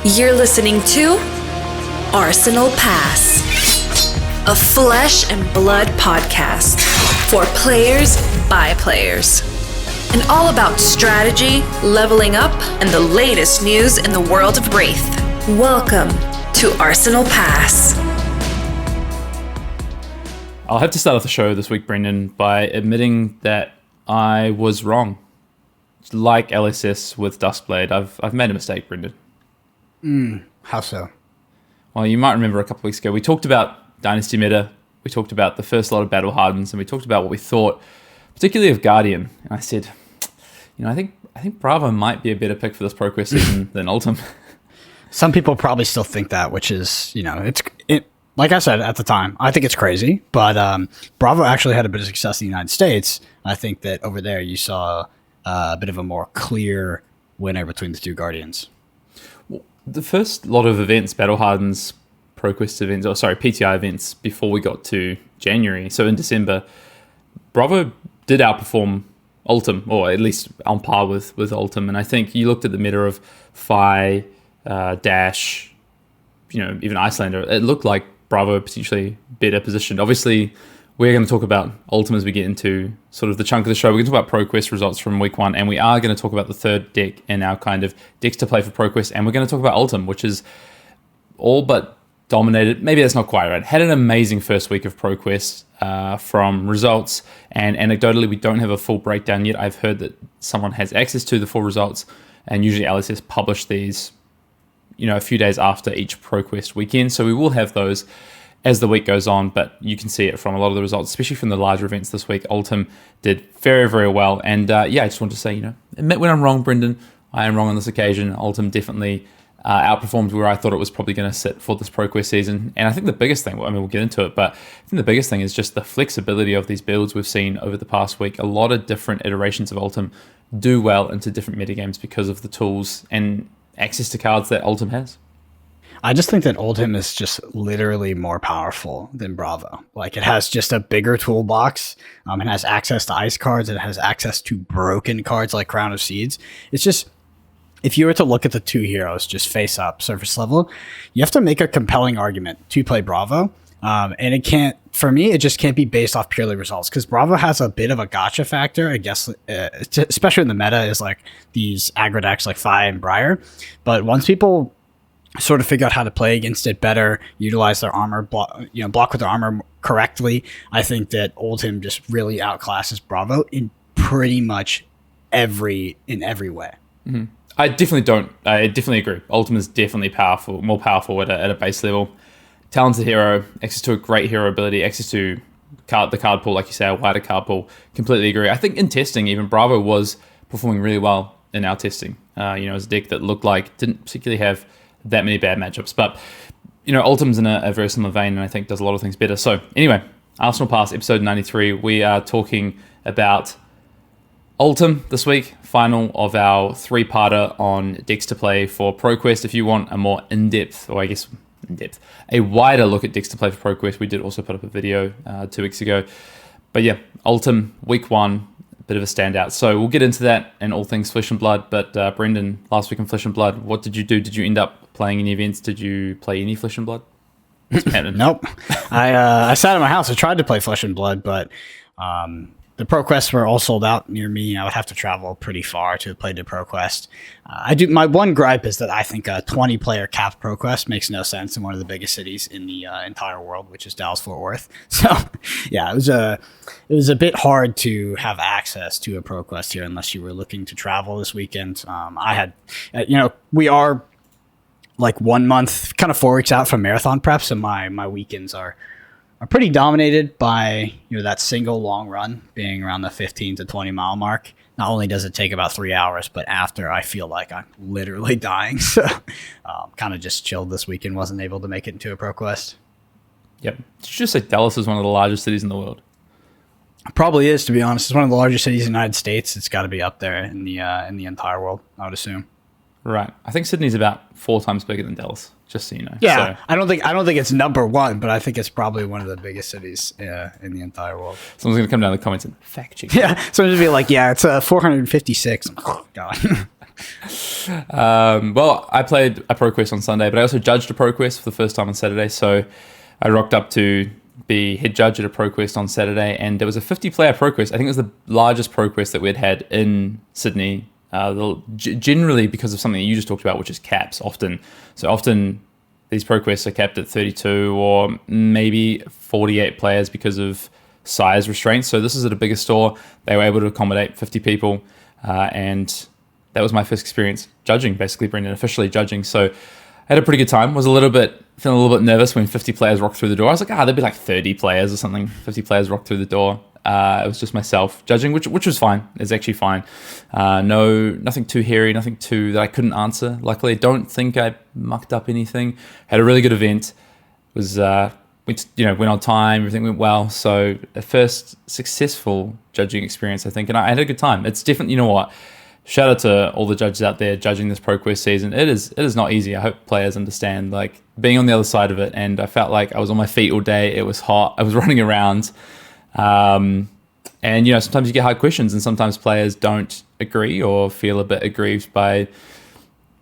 You're listening to Arsenal Pass, a flesh and blood podcast for players by players. And all about strategy, leveling up, and the latest news in the world of Wraith. Welcome to Arsenal Pass. I'll have to start off the show this week, Brendan, by admitting that I was wrong. Like LSS with Duskblade, I've made a mistake, Brendan. How so? Well, you might remember a couple weeks ago, we talked about Dynasty meta, we talked about the first lot of Battle Hardens, and we talked about what we thought, particularly of Guardian. And I said, I think Bravo might be a better pick for this ProQuest season than Oldhim. Some people probably still think that, which is, it. Like I said at the time, I think it's crazy, but Bravo actually had a bit of success in the United States. I think that over there you saw a bit of a more clear winner between the two Guardians. The first lot of events, Battle Hardens, ProQuest events, PTI events before we got to January, so in December, Bravo did outperform Oldhim, or at least on par with Oldhim. And I think you looked at the meta of Fi, Dash, even Icelander, it looked like Bravo potentially better positioned. Obviously, we're going to talk about Oldhim as we get into sort of the chunk of the show. We're going to talk about ProQuest results from week one, and we are going to talk about the third deck in our kind of decks to play for ProQuest, and we're going to talk about Oldhim, which is all but dominated. Maybe that's not quite right. Had an amazing first week of ProQuest from results, and anecdotally, we don't have a full breakdown yet. I've heard that someone has access to the full results, and usually LSS publish these a few days after each ProQuest weekend. So we will have those as the week goes on, but you can see it from a lot of the results, especially from the larger events this week. Oldhim did very, very well. And I just want to say, admit when I'm wrong, Brendan. I am wrong on this occasion. Oldhim definitely outperformed where I thought it was probably going to sit for this ProQuest season. And I think the biggest thing, we'll get into it, but I think the biggest thing is just the flexibility of these builds we've seen over the past week. A lot of different iterations of Oldhim do well into different metagames because of the tools and access to cards that Oldhim has. I just think that Oldhim is just literally more powerful than Bravo. Like, it has just a bigger toolbox. It has access to ice cards. It has access to broken cards like Crown of Seeds. It's just, if you were to look at the two heroes just face up, surface level, you have to make a compelling argument to play Bravo. And it can't, for me, it just can't be based off purely results, because Bravo has a bit of a gotcha factor, I guess, especially in the meta, is like these aggro decks like Fi and Briar. But once people sort of figure out how to play against it better, utilize their armor, block with their armor correctly, I think that Oldhim just really outclasses Bravo in pretty much every way. Mm-hmm. I definitely agree. Oldhim is definitely more powerful at a base level. Talented hero, access to a great hero ability, access to the card pool, like you say, a wider card pool. Completely agree. I think in testing, even Bravo was performing really well in our testing. As a deck that looked like didn't particularly have that many bad matchups. But, Oldhim's in a very similar vein, and I think does a lot of things better. So, anyway, Arsenal Pass, episode 93. We are talking about Oldhim this week, final of our three-parter on decks to play for ProQuest. If you want a more in-depth, a wider look at decks to play for ProQuest, we did also put up a video 2 weeks ago. But yeah, Oldhim, week one, bit of a standout. So we'll get into that and all things Flesh and Blood. But Brendan, last week in Flesh and Blood, what did you do? Did you end up playing any events? Did you play any Flesh and Blood? Nope. I sat in my house. I tried to play Flesh and Blood, but the ProQuests were all sold out near me. I would have to travel pretty far to play the ProQuest. My one gripe is that I think a 20-player capped ProQuest makes no sense in one of the biggest cities in the entire world, which is Dallas-Fort Worth. So, yeah, it was a bit hard to have access to a ProQuest here unless you were looking to travel this weekend. I had, we are like 1 month, kind of 4 weeks out from marathon prep, so my weekends are pretty dominated by that single long run being around the 15 to 20 mile mark. Not only does it take about 3 hours, but after I feel like I'm literally dying. So kind of just chilled this weekend. Wasn't able to make it into a ProQuest. Yep. Did you just say Dallas is one of the largest cities in the world? It probably is, to be honest. It's one of the largest cities in the United States. It's got to be up there in the entire world, I would assume. Right. I think Sydney's about 4 times bigger than Dallas, just so you know. Yeah, so, I don't think it's number one, but I think it's probably one of the biggest cities in the entire world. Someone's going to come down in the comments and fact check. Yeah, someone's going to be like, yeah, it's 456. Oh, God. Well, I played a ProQuest on Sunday, but I also judged a ProQuest for the first time on Saturday. So I rocked up to be head judge at a ProQuest on Saturday, and there was a 50-player ProQuest. I think it was the largest ProQuest that we'd had in Sydney, generally because of something that you just talked about, which is caps often. So often these ProQuests are capped at 32 or maybe 48 players because of size restraints. So this is at a bigger store. They were able to accommodate 50 people, and that was my first experience judging, basically, Brendan, officially judging. So I had a pretty good time. Was feeling a little bit nervous when 50 players rocked through the door. I was like, there'd be like 30 players or something. 50 players rocked through the door. It was just myself judging, which was fine. It's actually fine. Nothing too hairy, nothing too that I couldn't answer. Luckily, I don't think I mucked up anything. Had a really good event. Went on time. Everything went well. So a first successful judging experience, I think, and I had a good time. It's definitely, you know what? Shout out to all the judges out there judging this ProQuest season. It is not easy. I hope players understand, like, being on the other side of it. And I felt like I was on my feet all day. It was hot. I was running around. And, sometimes you get hard questions, and sometimes players don't agree or feel a bit aggrieved by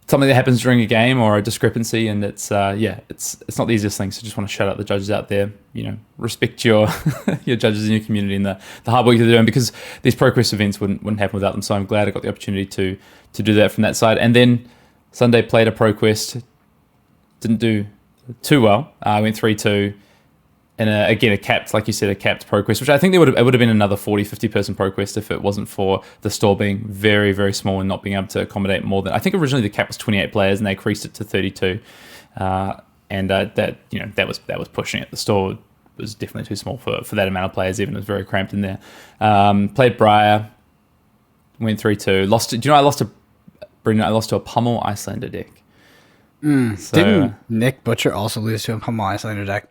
something that happens during a game or a discrepancy. And it's not the easiest thing. So just want to shout out the judges out there. Respect your your judges in your community and the hard work they're doing, because these ProQuest events wouldn't happen without them. So I'm glad I got the opportunity to do that from that side. And then Sunday played a ProQuest, didn't do too well. I went 3-2. And again, a capped ProQuest, which I think it would have been another 40, 50 person ProQuest if it wasn't for the store being very, very small and not being able to accommodate more than, I think originally the cap was 28 players and they increased it to 32. That was pushing it. The store was definitely too small for that amount of players, even. It was very cramped in there. Played Briar, went 3-2. I lost to a Pummel Icelander deck. Didn't Nick Butcher also lose to a Pummel Icelander deck?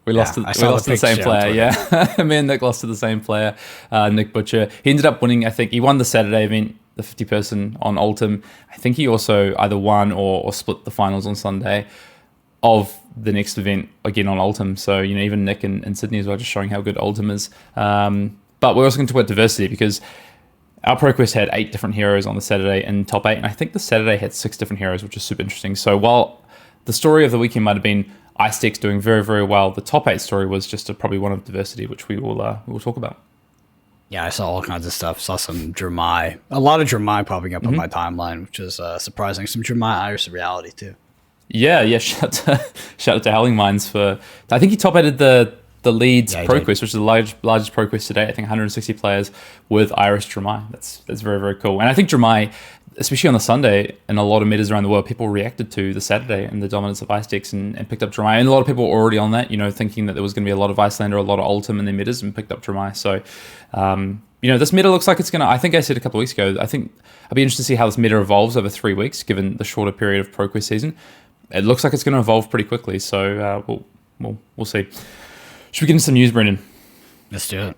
We lost to the same player, yeah. Me and Nick lost to the same player, Nick Butcher. He ended up winning, I think. He won the Saturday event, the 50-person on Oldhim. I think he also either won or split the finals on Sunday of the next event, again on Oldhim. So, even Nick in Sydney as well, just showing how good Oldhim is. But we're also going to talk about diversity, because our ProQuest had 8 different heroes on the Saturday in top 8, and I think the Saturday had 6 different heroes, which is super interesting. So while the story of the weekend might have been Ice Deck's doing very, very well, the top 8 story was just probably one of diversity, which we will talk about. Yeah, I saw all kinds of stuff. Saw some Dramai, a lot of Dramai popping up on my timeline, which is surprising. Some Dramai Iris of Reality too. Yeah. Shout out to Howling Minds for. I think he top 8'd the Leeds ProQuest, which is the largest ProQuest today. I think 160 players with Iris Dramai. That's very, very cool. And I think Dramai, especially on the Sunday, and a lot of metas around the world, people reacted to the Saturday and the dominance of Ice Decks and picked up Dramai. And a lot of people were already on that, thinking that there was going to be a lot of Icelander, a lot of Oldhim in their metas, and picked up Dramai. So, this meta looks like it's going to, I think I said a couple of weeks ago, I think I'd be interested to see how this meta evolves over 3 weeks, given the shorter period of ProQuest season. It looks like it's going to evolve pretty quickly. So, we'll see. Should we get into some news, Brendan? Let's do it.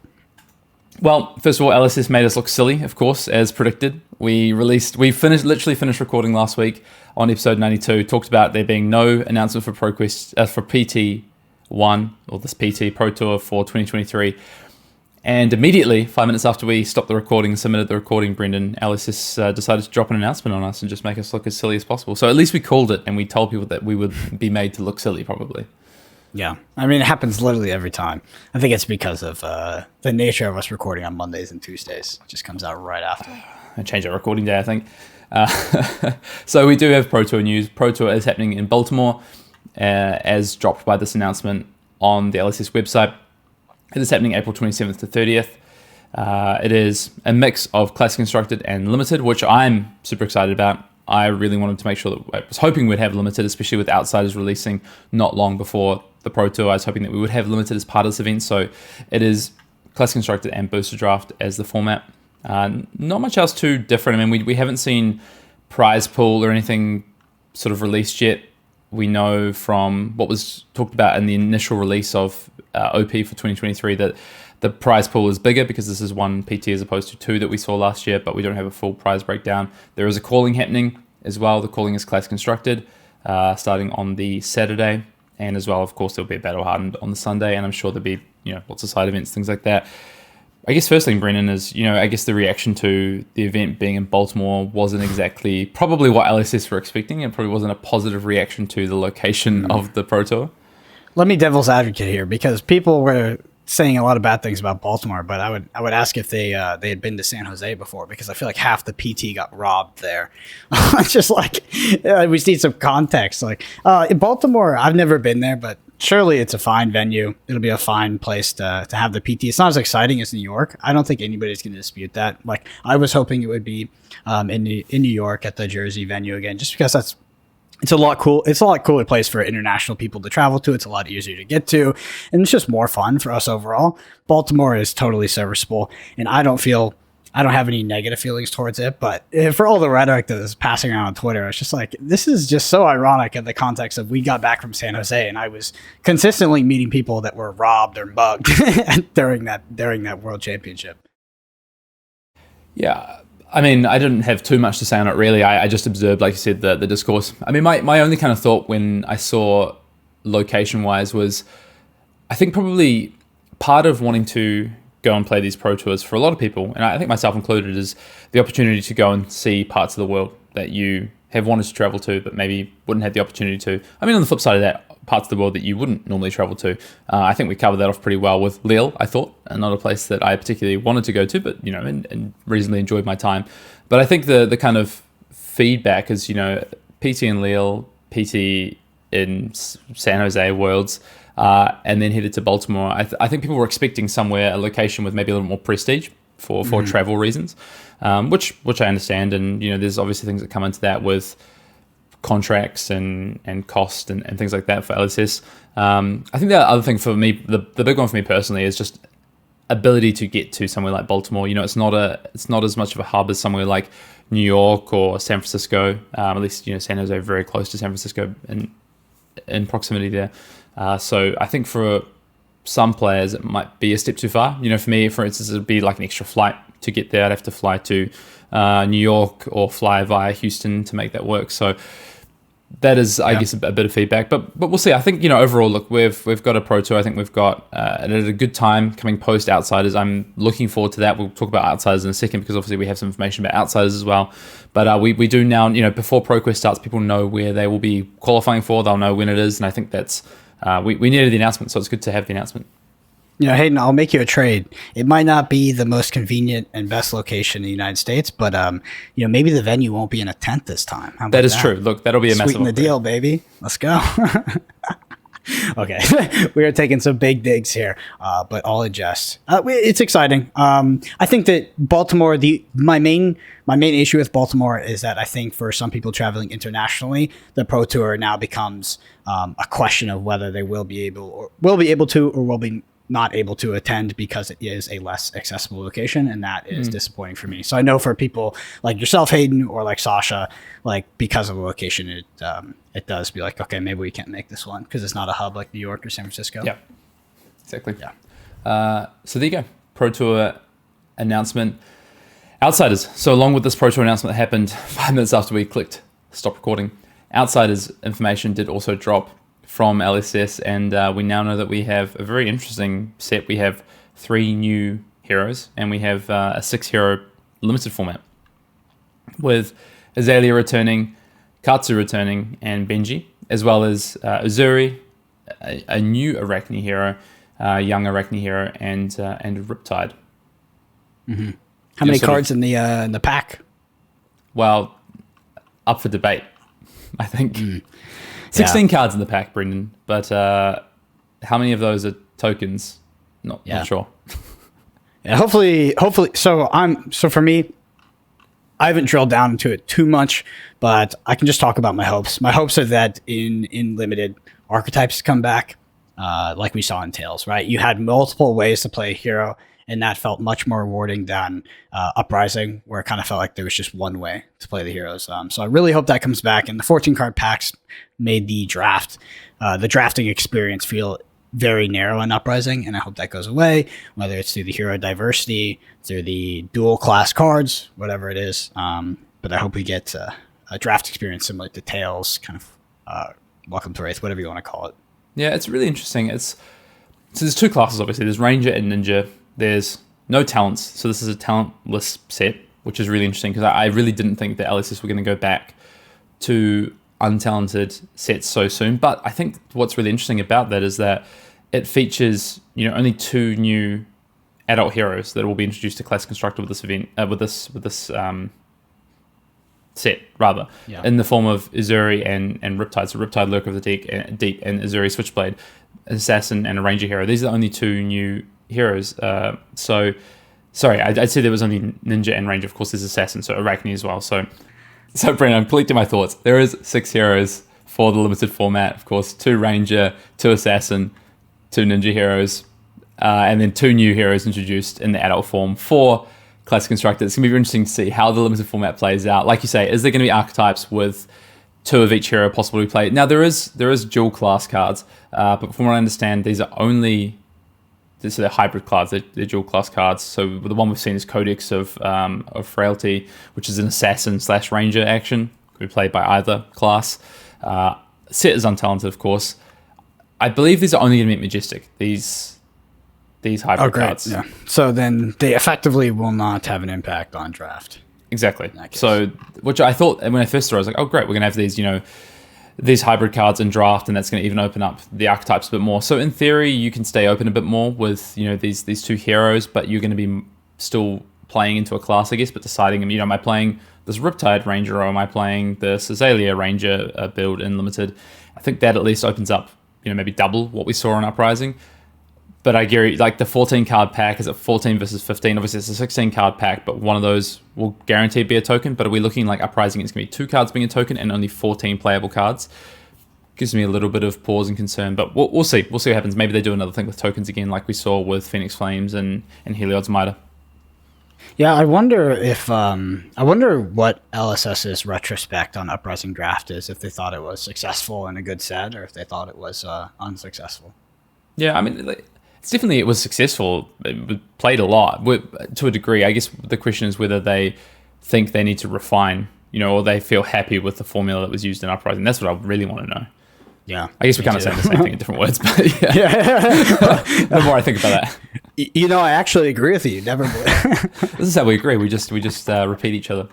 Well, first of all, LSS made us look silly, of course, as predicted. We literally finished recording last week on episode 92. Talked about there being no announcement for ProQuest, for PT1, or this PT Pro Tour for 2023. And immediately, 5 minutes after we stopped the recording and submitted the recording, Brendan, LSS decided to drop an announcement on us and just make us look as silly as possible. So at least we called it, and we told people that we would be made to look silly, probably. Yeah, I mean, it happens literally every time. I think it's because of the nature of us recording on Mondays and Tuesdays. It just comes out right after. I change our recording day, I think. So we do have Pro Tour news. Pro Tour is happening in Baltimore, as dropped by this announcement on the LSS website. It is happening April 27th to 30th. It is a mix of Classic Constructed and Limited, which I'm super excited about. I really wanted to make sure that I was hoping we'd have Limited, especially with Outsiders releasing not long before the Pro Tour. I was hoping that we would have Limited as part of this event. So it is Classic Constructed and Booster Draft as the format. Not much else too different. I mean, we haven't seen prize pool or anything sort of released yet. We know from what was talked about in the initial release of OP for 2023 that the prize pool is bigger because this is 1 PT as opposed to 2 that we saw last year, but we don't have a full prize breakdown. There is a calling happening as well. The calling is Class Constructed, starting on the Saturday. And as well, of course, there'll be a Battle Hardened on the Sunday, and I'm sure there'll be lots of side events, things like that. I guess first thing, Brennan, is, I guess the reaction to the event being in Baltimore wasn't exactly probably what LSS were expecting. It probably wasn't a positive reaction to the location of the Pro Tour. Let me devil's advocate here, because people were saying a lot of bad things about Baltimore, but I would ask if they had been to San Jose before, because I feel like half the PT got robbed there. Just like, we need some context. Like, in Baltimore, I've never been there, but surely it's a fine venue. It'll be a fine place to have the PT. It's not as exciting as New York. I don't think anybody's going to dispute that. Like, I was hoping it would be in New York at the Jersey venue again, just because it's a lot cool. It's a lot cooler place for international people to travel to. It's a lot easier to get to, and it's just more fun for us overall. Baltimore is totally serviceable, and I don't have any negative feelings towards it. But for all the rhetoric that is passing around on Twitter, it's just like, this is just so ironic in the context of we got back from San Jose, and I was consistently meeting people that were robbed or mugged during that World Championship. Yeah. I mean, I didn't have too much to say on it, really. I just observed, like you said, the discourse. I mean, my only kind of thought when I saw location-wise was, I think probably part of wanting to go and play these Pro Tours for a lot of people, and I think myself included, is the opportunity to go and see parts of the world that you have wanted to travel to, but maybe wouldn't have the opportunity to. I mean, on the flip side of that, parts of the world that you wouldn't normally travel to. I think we covered that off pretty well with Lille, I thought, another place that I particularly wanted to go to, but, and reasonably enjoyed my time. But I think the kind of feedback is, PT in Lille, PT in San Jose Worlds, and then headed to Baltimore. I think people were expecting somewhere, a location with maybe a little more prestige for travel reasons, which I understand. And, there's obviously things that come into that with contracts and cost and things like that for LSS. I think the other thing for me, the big one for me personally, is just ability to get to somewhere like Baltimore. It's not as much of a hub as somewhere like New York or San Francisco. At least, San Jose very close to San Francisco in proximity there. So I think for some players it might be a step too far. For me, for instance, it'd be like an extra flight to get there. I'd have to fly to New York or fly via Houston to make that work. So that is, I guess, a bit of feedback, but we'll see. I think, overall, look, we've got a Pro Tour. I think we've got at a good time coming post Outsiders. I'm looking forward to that. We'll talk about Outsiders in a second, because obviously we have some information about Outsiders as well. But we do now, before ProQuest starts, people know where they will be qualifying for. They'll know when it is, and I think that's we needed the announcement, so it's good to have the announcement. Hayden, I'll make you a trade. It might not be the most convenient and best location in the United States, but maybe the venue won't be in a tent this time. That is true. Look, that'll be a massive sweeten the deal, baby. Let's go. Okay, we are taking some big digs here, but all in jest. It's exciting. I think that Baltimore, my main issue with Baltimore is that I think for some people traveling internationally, the Pro Tour now becomes a question of whether they will be able to or will be not able to attend, because it is a less accessible location, and that is disappointing for me. So I know for people like yourself, Hayden, or like Sasha, like, because of the location, it does be like, okay, maybe we can't make this one because it's not a hub like New York or San Francisco. Yeah, exactly. Yeah. So there you go. Pro Tour announcement. Outsiders. So along with this Pro Tour announcement that happened 5 minutes after we clicked stop recording, Outsiders information did also drop from LSS, and we now know that we have a very interesting set. We have 3 new heroes, and we have a 6-hero limited format, with Azalea returning, Katsu returning, and Benji, as well as Uzuri, a new Arachne hero, young Arachne hero, and Riptide. Mm-hmm. How many cards in the pack? Well, up for debate, I think. 16 cards in the pack, Brendan, but how many of those are tokens? Not sure. Yeah, hopefully. So for me, I haven't drilled down into it too much, but I can just talk about my hopes. My hopes are that in limited, archetypes come back, like we saw in Tales, right? You had multiple ways to play a hero, and that felt much more rewarding than Uprising, where it kind of felt like there was just one way to play the heroes. So I really hope that comes back. And the 14-card packs made the drafting experience feel very narrow in Uprising, and I hope that goes away, whether it's through the hero diversity, through the dual class cards, whatever it is. But I hope we get a draft experience similar to Tales, kind of Welcome to Wraith, whatever you want to call it. Yeah, it's really interesting. So there's 2 classes, obviously. There's Ranger and Ninja. There's no talents. So this is a talentless set, which is really interesting because I really didn't think that LSS were going to go back to untalented sets so soon. But I think what's really interesting about that is that it features, only 2 new adult heroes that will be introduced to Class Constructor with this event, with this set rather, in the form of Uzuri and Riptide. So Riptide, Lurker of the Deep, and Uzuri Switchblade, Assassin, and a Ranger hero. These are the only 2 new heroes. Sorry, I'd say there was only Ninja and Ranger. Of course, there's Assassin, so Arachne as well. So Brendan, I'm collecting my thoughts. There is 6 heroes for the limited format. Of course, 2 Ranger, 2 Assassin, 2 Ninja heroes, and then 2 new heroes introduced in the adult form for Classic Constructor. It's going to be interesting to see how the limited format plays out. Like you say, is there going to be archetypes with 2 of each hero possibly played? Now, there is dual class cards, but from what I understand, these are only... So they're hybrid cards, they're dual class cards. So the one we've seen is Codex of Frailty, which is an Assassin/Ranger action. Could be played by either class. Set is untalented, of course. I believe these are only going to be Majestic, these hybrid cards. Yeah. So then they effectively will not have an impact on draft. Exactly. So, which I thought, when I first saw it, I was like, oh great, we're going to have these hybrid cards in draft, and that's going to even open up the archetypes a bit more. So in theory, you can stay open a bit more with these 2 heroes, but you're going to be still playing into a class, I guess, but deciding, am I playing this Riptide Ranger or am I playing this Azalea Ranger build in Limited? I think that at least opens up, maybe double what we saw in Uprising. But I agree, like the 14 card pack, is it 14 versus 15? Obviously, it's a 16 card pack, but one of those will guaranteed be a token. But are we looking like Uprising, it's going to be 2 cards being a token and only 14 playable cards? Gives me a little bit of pause and concern, but we'll see. We'll see what happens. Maybe they do another thing with tokens again, like we saw with Phoenix Flames and Heliod's Mitre. Yeah, I wonder what LSS's retrospect on Uprising Draft is, if they thought it was successful and a good set, or if they thought it was unsuccessful. Yeah, I mean... it was successful. It played a lot to a degree. I guess the question is whether they think they need to refine, or they feel happy with the formula that was used in Uprising. That's what I really want to know. Yeah. I guess we're kind of saying the same thing in different words, but yeah. The more I think about that. I actually agree with you. Never. This is how we agree. We just repeat each other.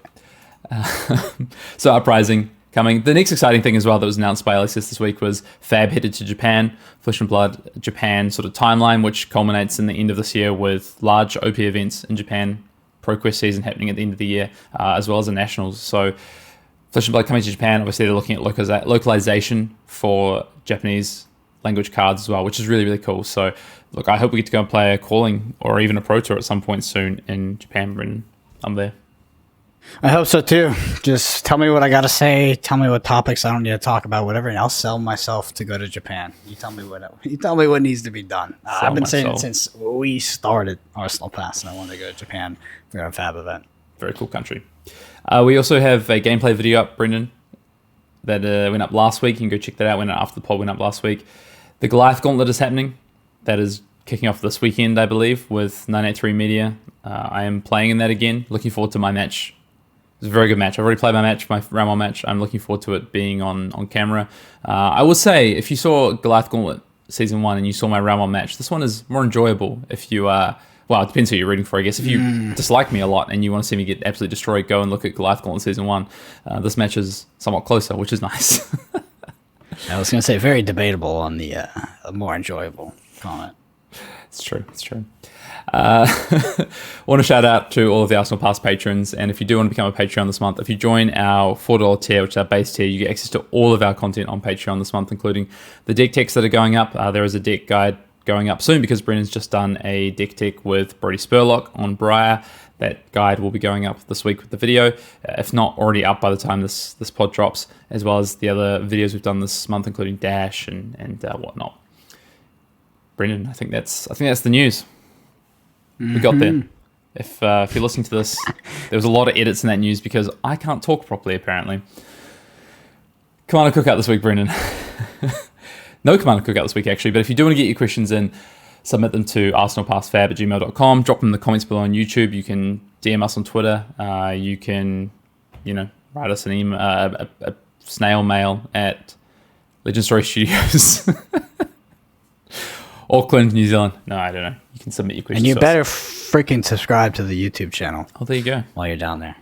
So Uprising coming. The next exciting thing as well that was announced by LSS this week was Fab headed to Japan, Flesh and Blood Japan sort of timeline, which culminates in the end of this year with large OP events in Japan, ProQuest season happening at the end of the year, as well as the Nationals. So Flesh and Blood coming to Japan, obviously they're looking at localization for Japanese language cards as well, which is really, really cool. So look, I hope we get to go and play a Calling or even a Pro Tour at some point soon in Japan, Brendan. I'm there. I hope so too. Just tell me what I got to say. Tell me what topics I don't need to talk about, whatever, and I'll sell myself to go to Japan. You tell me what needs to be done. I've been saying it since we started Arsenal Pass, and I want to go to Japan for a Fab event. Very cool country. We also have a gameplay video up, Brendan, that went up last week. You can go check that out. Went after the poll went up last week. The Goliath Gauntlet is happening. That is kicking off this weekend, I believe, with 983 Media. I am playing in that again. Looking forward to my match. It was a very good match. I've already played my Ramon match. I'm looking forward to it being on camera. I will say, if you saw Goliath Gauntlet Season 1 and you saw my Ramon match, this one is more enjoyable if you... well, it depends who you're rooting for, I guess. If you dislike me a lot and you want to see me get absolutely destroyed, go and look at Goliath Gauntlet Season 1. This match is somewhat closer, which is nice. I was going to say, very debatable on the more enjoyable comment. It's true. I want to shout out to all of the Arsenal Pass patrons, and if you do want to become a Patreon this month, if you join our $4 tier, which is our base tier, you get access to all of our content on Patreon this month, including the deck techs that are going up. There is a deck guide going up soon because Brendan's just done a deck tech with Brody Spurlock on Briar. That guide will be going up this week with the video, if not already up by the time this pod drops, as well as the other videos we've done this month, including Dash and whatnot. Brendan, I think that's the news. We got there. If you're listening to this, there was a lot of edits in that news because I can't talk properly, apparently. Commander Cookout this week, Brendan. No Commander Cookout this week, actually, but if you do want to get your questions in, submit them to arsenalpassfab@gmail.com. Drop them in the comments below on YouTube. You can DM us on Twitter. You can, write us an email, a snail mail at Legend Story Studios. Auckland, New Zealand. No, I don't know. You can submit your questions. And you to better us. freaking subscribe to the YouTube channel. Oh, there you go. While you're down there.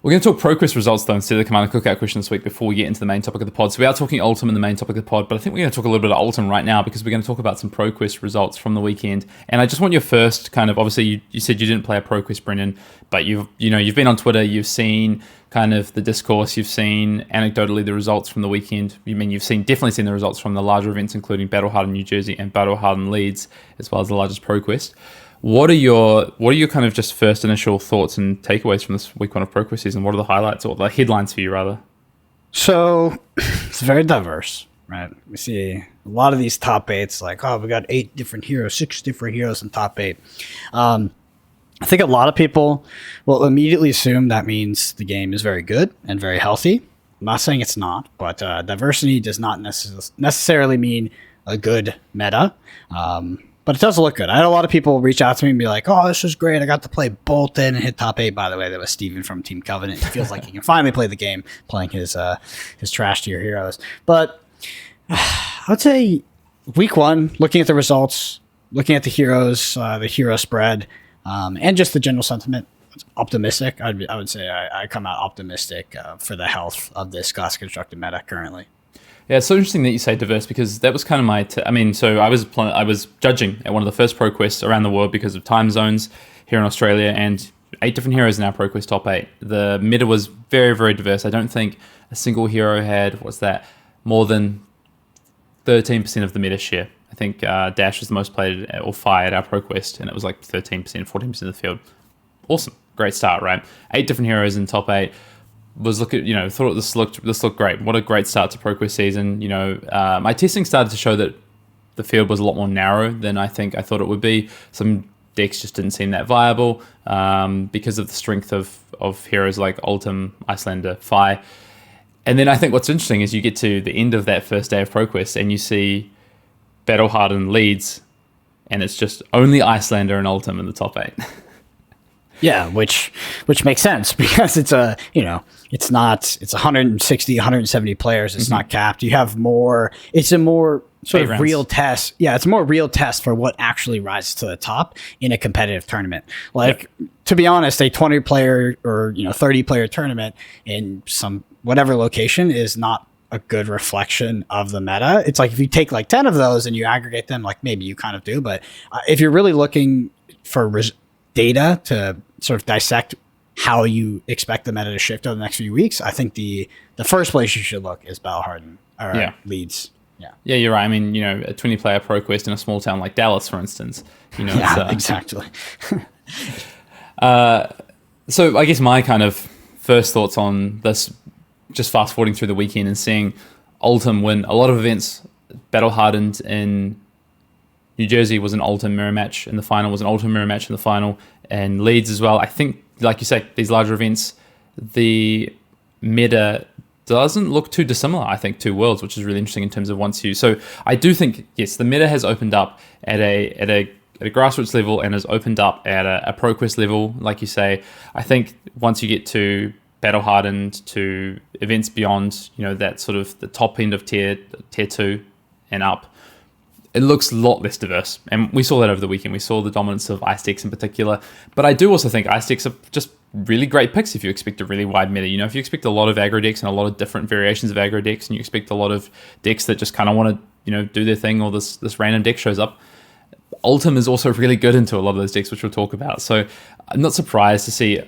We're going to talk ProQuest results, though, instead of the Commander Cookout question this week before we get into the main topic of the pod. So we are talking Oldhim in the main topic of the pod, but I think we're going to talk a little bit of Oldhim right now because we're going to talk about some ProQuest results from the weekend. And I just want your first kind of, obviously you said you didn't play a ProQuest, Brendan, but you've been on Twitter, you've seen kind of the discourse, you've seen anecdotally the results from the weekend. You've definitely seen the results from the larger events, including Battle Hardened New Jersey and Battle Hardened Leeds, as well as the largest ProQuest. What are your kind of just first initial thoughts and takeaways from this week one of ProQuest season? What are the highlights or the headlines for you, rather? So it's very diverse, right? We see a lot of these top 8s, like, oh, we got 8 different heroes, 6 different heroes in top 8. I think a lot of people will immediately assume that means the game is very good and very healthy. I'm not saying it's not, but diversity does not necessarily mean a good meta. But it does look good. I had a lot of people reach out to me and be like, oh, this is great. I got to play Bolton and hit top 8. By the way, that was Steven from Team Covenant. It feels like he can finally play the game playing his trash tier heroes. But I would say week 1, looking at the results, looking at the heroes, the hero spread, and just the general sentiment, optimistic. I would say I come out optimistic for the health of this Classic Constructed meta currently. Yeah, it's so interesting that you say diverse because that was kind of my... so I was judging at one of the first ProQuests around the world because of time zones here in Australia and 8 different heroes in our ProQuest top 8. The meta was very, very diverse. I don't think a single hero had, more than 13% of the meta share. I think Dash was the most played or Fire at our ProQuest and it was like 13%, 14% of the field. Awesome. Great start, right? 8 different heroes in top 8. Thought this looked great. What a great start to ProQuest season. My testing started to show that the field was a lot more narrow than I thought it would be. Some decks just didn't seem that viable because of the strength of heroes like Oldhim, Icelander, Fi. And then I think what's interesting is you get to the end of that first day of ProQuest and you see Battle Hardened Leeds, and it's just only Icelander and Oldhim in the top 8. Yeah, which makes sense because it's 160, 170 players. It's not capped. You have more. It's a more sort of real test. Yeah, it's a more real test for what actually rises to the top in a competitive tournament. To be honest, a 20 player or 30 player tournament in some whatever location is not a good reflection of the meta. It's like if you take like 10 of those and you aggregate them, like maybe you kind of do, but if you're really looking for data to sort of dissect how you expect the meta to shift over the next few weeks, I think the first place you should look is Battle Hardened or Leeds. Yeah, you're right. I mean, a 20-player ProQuest in a small town like Dallas, for instance. Exactly. So I guess my kind of first thoughts on this, just fast forwarding through the weekend and seeing Oldhim win a lot of events. Battle Hardened in New Jersey was an Oldhim mirror match in the final, was an Oldhim mirror match in the final, and Leeds as well. I think, like you say, these larger events, the meta doesn't look too dissimilar, I think, to Worlds, which is really interesting in terms of So I do think, yes, the meta has opened up at a grassroots level and has opened up at a ProQuest level, like you say. I think once you get to Battle Hardened, to events beyond, that sort of the top end of tier 2 and up, it looks a lot less diverse. And we saw that over the weekend. We saw the dominance of ice decks in particular. But I do also think ice decks are just really great picks if you expect a really wide meta. If you expect a lot of aggro decks and a lot of different variations of aggro decks, and you expect a lot of decks that just kind of want to, do their thing, or this random deck shows up, Oldhim is also really good into a lot of those decks, which we'll talk about. So I'm not surprised to see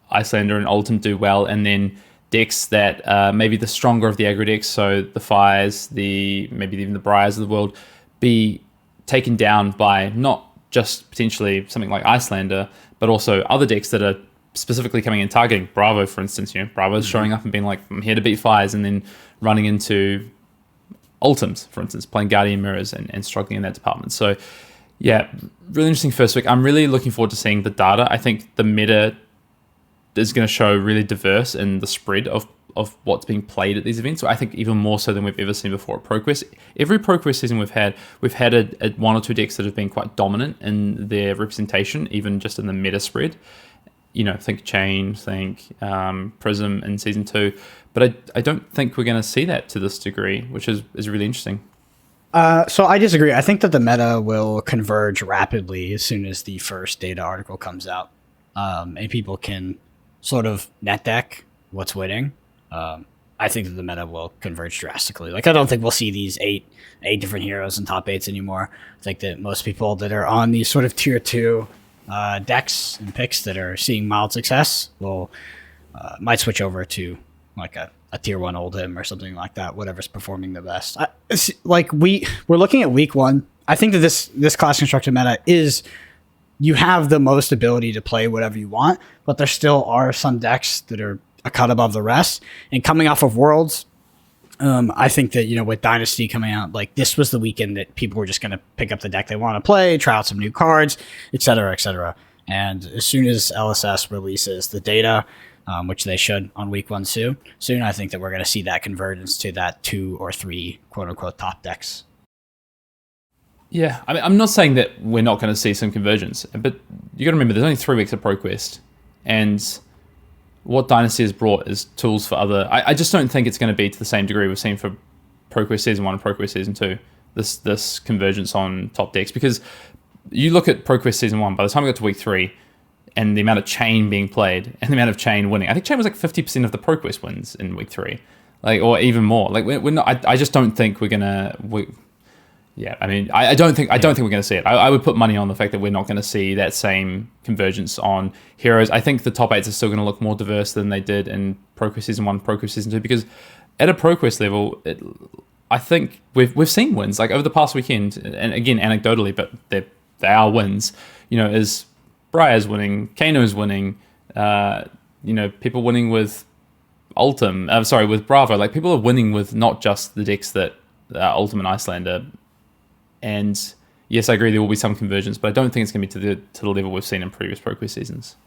Icelander and Oldhim do well, and then decks that maybe the stronger of the aggro decks, so the Fires, maybe even the Briars of the world, be taken down by not just potentially something like Icelander, but also other decks that are specifically coming in targeting Bravo, for instance. Bravo's showing up and being like, I'm here to beat Fires, and then running into Ultims, for instance, playing Guardian Mirrors and struggling in that department. So yeah, really interesting first week. I'm really looking forward to seeing the data. I think the meta is going to show really diverse in the spread of what's being played at these events. So I think even more so than we've ever seen before at ProQuest. Every ProQuest season we've had a one or two decks that have been quite dominant in their representation, even just in the meta spread. Think Chain, think Prism in Season 2. But I don't think we're going to see that to this degree, which is really interesting. So I disagree. I think that the meta will converge rapidly as soon as the first data article comes out, and people can sort of net deck what's winning. I think that the meta will converge drastically. Like, I don't think we'll see these eight different heroes and top eights anymore. I think that most people that are on these sort of tier 2 decks and picks that are seeing mild success will might switch over to like a tier 1 Oldhim or something like that, whatever's performing the best. We're looking at week 1. I think that this class constructed meta is, you have the most ability to play whatever you want, but there still are some decks that are a cut above the rest. And coming off of Worlds, I think that, with Dynasty coming out, like, this was the weekend that people were just going to pick up the deck they want to play, try out some new cards, et cetera, et cetera. And as soon as LSS releases the data, which they should on week 1 soon, I think that we're going to see that convergence to that 2 or 3 quote unquote top decks. Yeah, I mean, I'm not saying that we're not going to see some convergence, but you got to remember there's only 3 weeks of ProQuest, and what Dynasty has brought is tools for other. I just don't think it's going to be to the same degree we've seen for ProQuest Season 1 and ProQuest Season 2, this convergence on top decks, because you look at ProQuest Season 1, by the time we got to week 3, and the amount of chain being played and the amount of chain winning, I think chain was like 50% of the ProQuest wins in week 3, like, or even more. Like, we're not. I just don't think we're gonna. Yeah, I mean, I don't think we're going to see it. I would put money on the fact that we're not going to see that same convergence on heroes. I think the top 8s are still going to look more diverse than they did in ProQuest Season 1, ProQuest Season 2, because at a ProQuest level, I think we've seen wins, like over the past weekend, and again, anecdotally, but they are wins, is Briar's winning, Kano's winning, people winning with Oldhim, with Bravo. Like, people are winning with not just the decks that Oldhim and Icelander. And yes, I agree there will be some convergence, but I don't think it's going to be to the level we've seen in previous ProQuest seasons.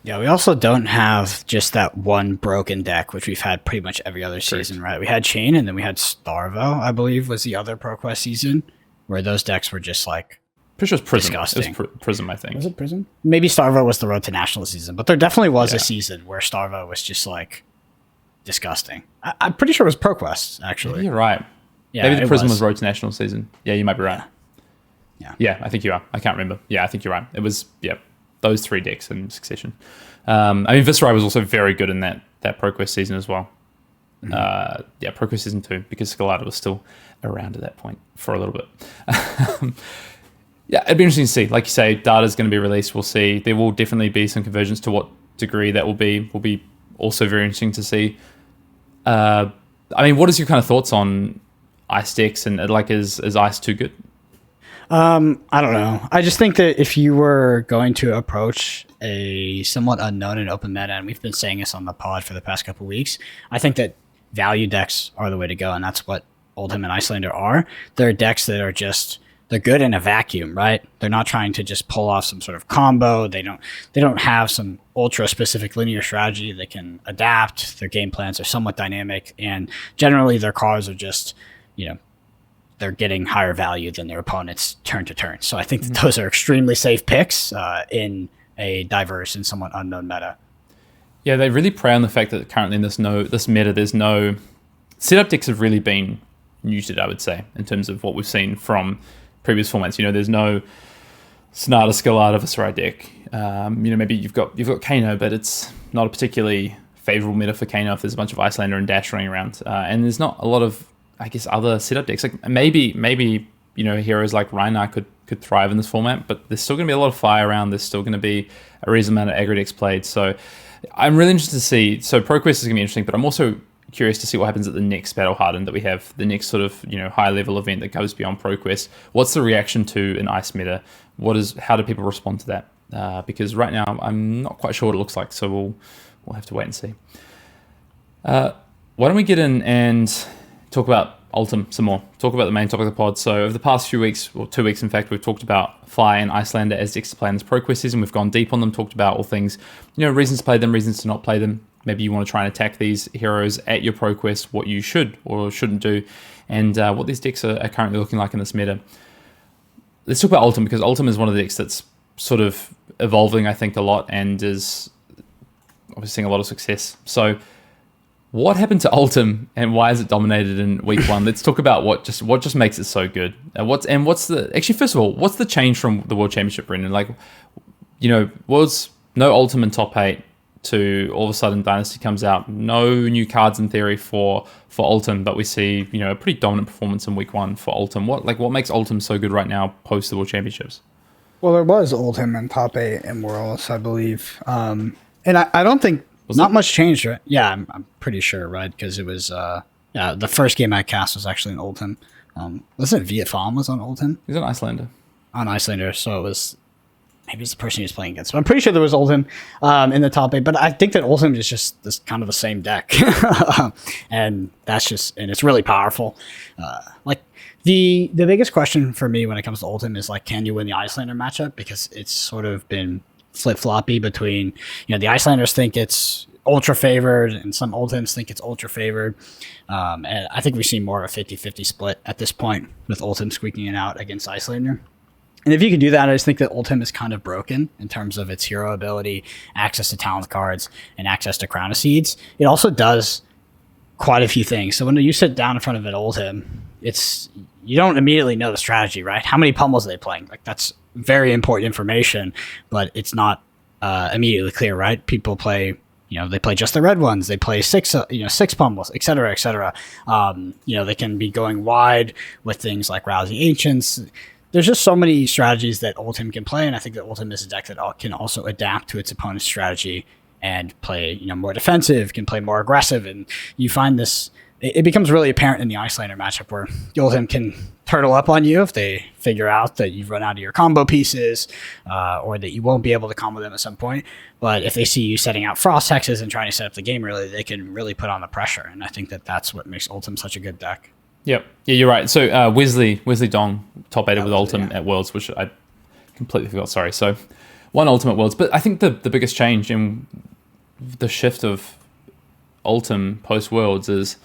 Yeah, we also don't have just that one broken deck, which we've had pretty much every other season, Correct. right? We had Chain, and then we had Starvo, I believe, was the other ProQuest season, where those decks were just like Pretty sure it's Prism. disgusting. It was Prism, I think. Was it Prism? Maybe Starvo was the Road to National season, but there definitely was a season where Starvo was just like disgusting. I'm pretty sure it was ProQuest, actually. Yeah, you're right. Yeah, maybe the Prism was Road to National season. Yeah, you might be right. Yeah, I think you are. I can't remember. Yeah, I think you're right. It was, those 3 decks in succession. I mean, Viserai was also very good in that ProQuest season as well. Mm-hmm. ProQuest season 2, because Scalata was still around at that point for a little bit. Yeah, it'd be interesting to see. Like you say, data's going to be released. We'll see. There will definitely be some convergence. To what degree that will be also very interesting to see. I mean, what is your kind of thoughts on Ice decks, and like, is Ice too good? I don't know. I just think that if you were going to approach a somewhat unknown and open meta, and we've been saying this on the pod for the past couple of weeks, I think that value decks are the way to go, and that's what Oldhim and Icelander are. They're decks that are just, they're good in a vacuum, right? They're not trying to just pull off some sort of combo. They don't have some ultra specific linear strategy. They can adapt. Their game plans are somewhat dynamic, and generally their cards are just, they're getting higher value than their opponents turn to turn. So I think that those are extremely safe picks in a diverse and somewhat unknown meta. Yeah, they really prey on the fact that currently in this meta, there's no setup decks have really been muted, I would say, in terms of what we've seen from previous formats. There's no Sonata, Scalata, Viserai deck. Maybe you've got Kano, but it's not a particularly favorable meta for Kano if there's a bunch of Icelander and Dash running around. And there's not a lot of, I guess, other setup decks. Like maybe heroes like Rhinar could thrive in this format, but there's still going to be a lot of fire around. There's still going to be a reasonable amount of aggro decks played. So I'm really interested to see. So ProQuest is going to be interesting, but I'm also curious to see what happens at the next Battle Hardened that we have, the next sort of high level event that goes beyond ProQuest. What's the reaction to an Ice meta? How do people respond to that? Because right now I'm not quite sure what it looks like, so we'll have to wait and see. Why don't we get in and talk about Oldhim some more? Talk about the main topic of the pod. So over the past few weeks, or 2 weeks in fact, we've talked about Fly and Icelander as decks to play in this ProQuest season. We've gone deep on them, talked about all things, reasons to play them, reasons to not play them. Maybe you want to try and attack these heroes at your ProQuest, what you should or shouldn't do, and what these decks are currently looking like in this meta. Let's talk about Oldhim, because Oldhim is one of the decks that's sort of evolving, I think, a lot, and is obviously seeing a lot of success. So what happened to Oldhim and why is it dominated in week one? Let's talk about what just makes it so good. What's first of all, what's the change from the World Championship, Brendan? Like, was no Oldhim in top 8 to all of a sudden Dynasty comes out, no new cards in theory for Oldhim, but we see a pretty dominant performance in week one for Oldhim. What makes Oldhim so good right now post the World Championships? Well, there was Oldhim in top 8 in Worlds, I believe, and I don't think not much changed. Right? Yeah, I'm pretty sure, right? Because it was the first game I cast was actually an Oldhim. Wasn't it Vietfam was on Oldhim? He's an Icelander. On Icelander, so it was. Maybe it's the person he was playing against. But I'm pretty sure there was Oldhim in the top 8. But I think that Oldhim is just this kind of the same deck. And it's really powerful. Like the biggest question for me when it comes to Oldhim is like, can you win the Icelander matchup? Because it's sort of been flip-floppy between, the Icelanders think it's ultra favored and some Oldhims think it's ultra favored. And I think we've seen more of a 50-50 split at this point with Oldhim squeaking it out against Icelander. And if you can do that, I just think that Oldhim is kind of broken in terms of its hero ability, access to talent cards, and access to Crown of Seeds. It also does quite a few things. So when you sit down in front of an Oldhim, you don't immediately know the strategy, right? How many pummels are they playing? Like, that's very important information, but it's not immediately clear, right? People play, they play just the red ones. They play six pummels, et cetera, et cetera. They can be going wide with things like Rousey Ancients. There's just so many strategies that Oldhim can play, and I think that Oldhim is a deck that can also adapt to its opponent's strategy and play, more defensive, can play more aggressive, and you find this. It becomes really apparent in the Icelander matchup where Oldhim can turtle up on you if they figure out that you've run out of your combo pieces, or that you won't be able to combo them at some point. But if they see you setting out Frost Hexes and trying to set up the game early, they can really put on the pressure, and I think that that's what makes Oldhim such a good deck. Yep. Yeah, you're right. So Wesley Dong top 8 with Ultimate at Worlds, which I completely forgot. Sorry. So one Ultimate Worlds, but I think the biggest change in the shift of Ultim post Worlds is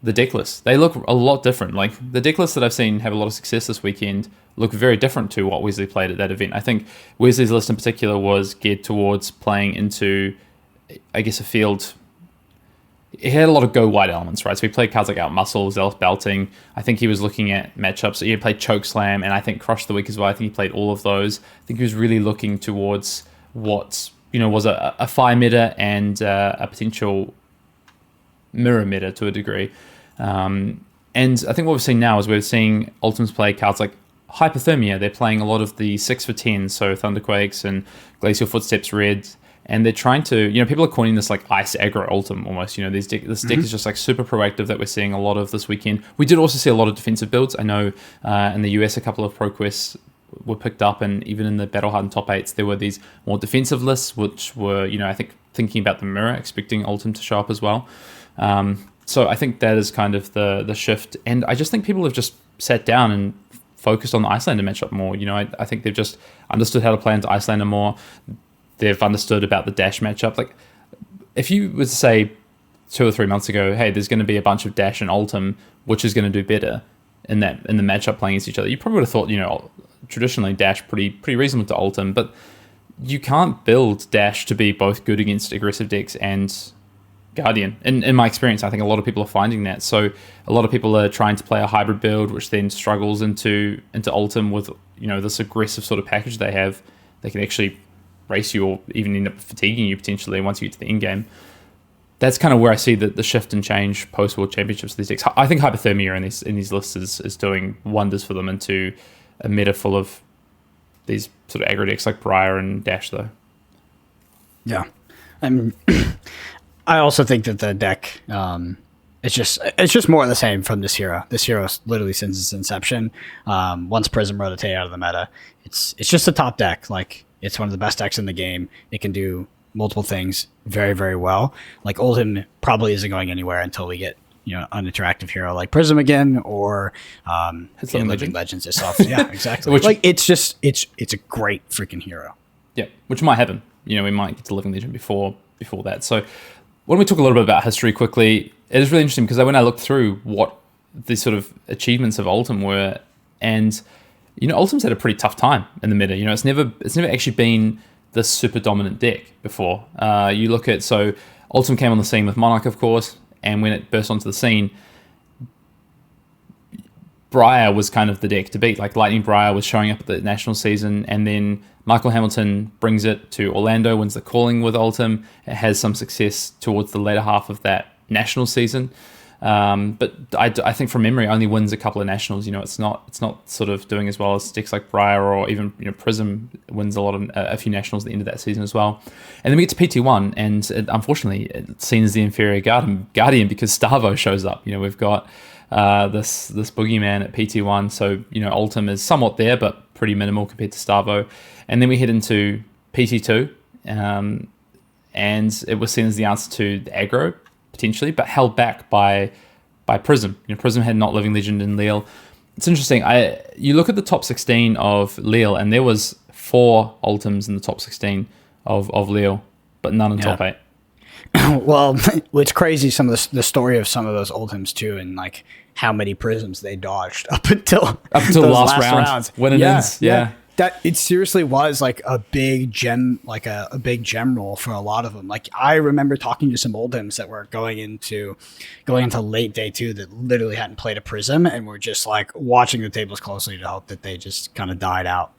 the deck lists. They look a lot different. Like the deck lists that I've seen have a lot of success this weekend look very different to what Wesley played at that event. I think Wesley's list in particular was geared towards playing into, I guess, a field. He had a lot of go wide elements, right? So he played cards like Outmuscle, Zealous Belting. I think he was looking at matchups. He played Chokeslam, and I think Crush the Week as well. I think he played all of those. I think he was really looking towards what was a fire meta and a potential mirror meta to a degree. And I think what we're seeing now is we're seeing Ultims play cards like Hypothermia. They're playing a lot of the 6 for 10, so Thunderquakes and Glacial Footsteps Red. And they're trying to, people are calling this like ice aggro Ultim almost. This deck is just like super proactive that we're seeing a lot of this weekend. We did also see a lot of defensive builds. I know in the US a couple of ProQuests were picked up, and even in the Battle Hardened top 8s there were these more defensive lists, which were, I think thinking about the mirror, expecting Ultim to show up as well. So I think that is kind of the shift. And I just think people have just sat down and focused on the Icelander matchup more. I think they've just understood how to play into Icelander more. They've understood about the Dash matchup. Like, if you were to say 2 or 3 months ago, hey, there's going to be a bunch of Dash and Ultim, which is going to do better in the matchup playing against each other, you probably would have thought, traditionally Dash pretty reasonable to Ultim, but you can't build Dash to be both good against aggressive decks and Guardian. In my experience, I think a lot of people are finding that. So a lot of people are trying to play a hybrid build, which then struggles into Ultim with this aggressive sort of package they have. They can actually race you or even end up fatiguing you potentially once you get to the end game. That's kind of where I see the shift and change post World Championships of these decks. I think Hypothermia in these lists is doing wonders for them into a meta full of these sort of aggro decks like Briar and Dash, though. Yeah, I also think that the deck it's just more of the same from this hero. This hero, literally since its inception, once Prism wrote it out of the meta, it's just a top deck. Like, it's one of the best decks in the game. It can do multiple things very, very well. Like, Oldhim probably isn't going anywhere until we get an interactive hero like Prism again, or Living Legends itself. Yeah, exactly. It's a great freaking hero. Yeah, which might happen. We might get to Living Legend before that. So when we talk a little bit about history quickly, it is really interesting because when I looked through what the sort of achievements of Oldhim were, and Oldhim's had a pretty tough time in the meta. It's never actually been this super dominant deck before. You look at, so Oldhim came on the scene with Monarch, of course, and when it burst onto the scene, Briar was kind of the deck to beat. Like Lightning Briar was showing up at the national season, and then Michael Hamilton brings it to Orlando, wins the calling with Oldhim. It has some success towards the later half of that national season. But I think from memory only wins a couple of nationals. It's not sort of doing as well as decks like Briar or even Prism wins a few nationals at the end of that season as well. And then we get to PT1, and unfortunately it's seen as the inferior guardian because Starvo shows up. We've got this boogeyman at PT1, so Oldhim is somewhat there but pretty minimal compared to Starvo. And then we head into PT2, and it was seen as the answer to the aggro, potentially, but held back by Prism. Prism had Not Living Legend in Leal. It's interesting. You look at the top 16 of Leal, and there was 4 Oldhims in the top 16 of Leal, but none in top 8. Well, it's crazy some of the story of some of those Oldhims too, and like how many Prisms they dodged up until the last round rounds. When it ends. Yeah. That it seriously was like a big gem, like a big gem roll for a lot of them. Like I remember talking to some Oldhims that were going into late day 2 that literally hadn't played a Prism and were just like watching the tables closely to hope that they just kind of died out.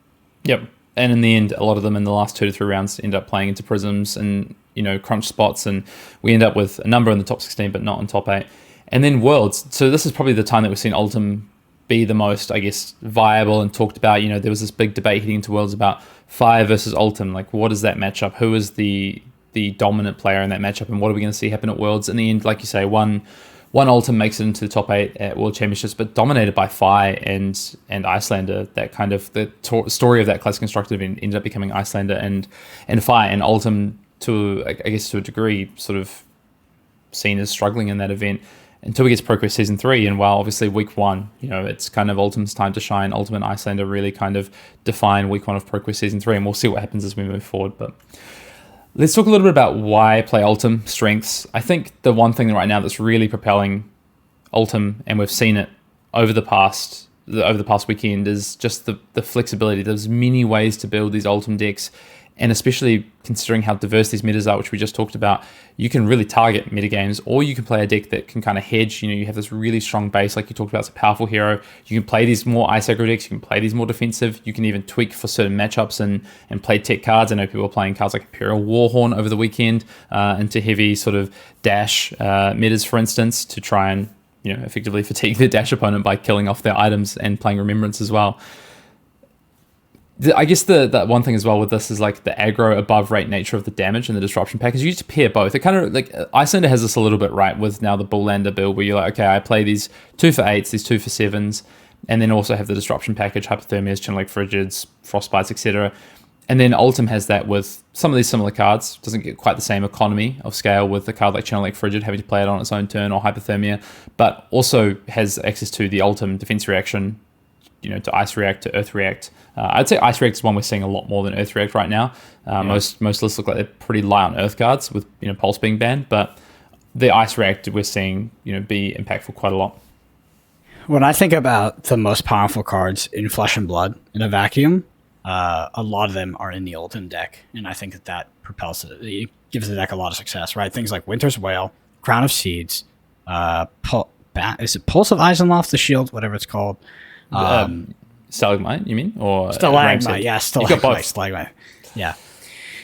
Yep. And in the end, a lot of them in the last 2 to 3 rounds end up playing into Prisms and crunch spots, and we end up with a number in the top 16 but not in top 8. And then Worlds. So this is probably the time that we've seen Oldhim be the most, I guess, viable and talked about. There was this big debate heading into Worlds about Fire versus Oldhim. Like, what is that matchup? Who is the dominant player in that matchup, and what are we going to see happen at Worlds? In the end, like you say, one Oldhim makes it into the top 8 at World Championships, but dominated by Fire and Icelander. That kind of the story of that classic constructed event ended up becoming Icelander and Fire, and Oldhim to a degree sort of seen as struggling in that event until we get to ProQuest Season 3. And while obviously Week 1, it's kind of Oldhim's time to shine, Ultimate Icelander really kind of define Week 1 of ProQuest Season 3, and we'll see what happens as we move forward. But let's talk a little bit about why play Oldhim, strengths. I think the one thing right now that's really propelling Oldhim, and we've seen it over the past weekend, is just the flexibility. There's many ways to build these Oldhim decks, and especially considering how diverse these metas are, which we just talked about, you can really target metagames, or you can play a deck that can kind of hedge. You have this really strong base, like you talked about, it's a powerful hero. You can play these more ice aggro decks, you can play these more defensive, you can even tweak for certain matchups and play tech cards. I know people are playing cards like Imperial Warhorn over the weekend into heavy sort of dash metas, for instance, to try and effectively fatigue the dash opponent by killing off their items and playing Remembrance as well. I guess the one thing as well with this is like the aggro above rate nature of the damage and the disruption package. You just pair both. It kind of like Icelander has this a little bit right with now the Bullander build, where you're like, okay, I play these 2 for 8s, these 2 for 7s, and then also have the disruption package, hypothermias, channel like frigids, frostbites, etc. And then Oldhim has that with some of these similar cards. Doesn't get quite the same economy of scale with a card like Channel Lake Frigid having to play it on its own turn, or Hypothermia, but also has access to the Oldhim defense reaction, to Ice React, to Earth React. I'd say Ice React is one we're seeing a lot more than Earth React right now. Most lists look like they're pretty light on Earth cards with Pulse being banned, but the Ice React we're seeing be impactful quite a lot. When I think about the most powerful cards in Flesh and Blood in a vacuum, a lot of them are in the Oldhim deck, and I think that propels it gives the deck a lot of success, right? Things like Winter's Wail, Crown of Seeds, is it Pulse of Eisenloft, the Shield, whatever it's called. Stalagmite, you mean? Or Stalagmite, yeah, Stalagmite.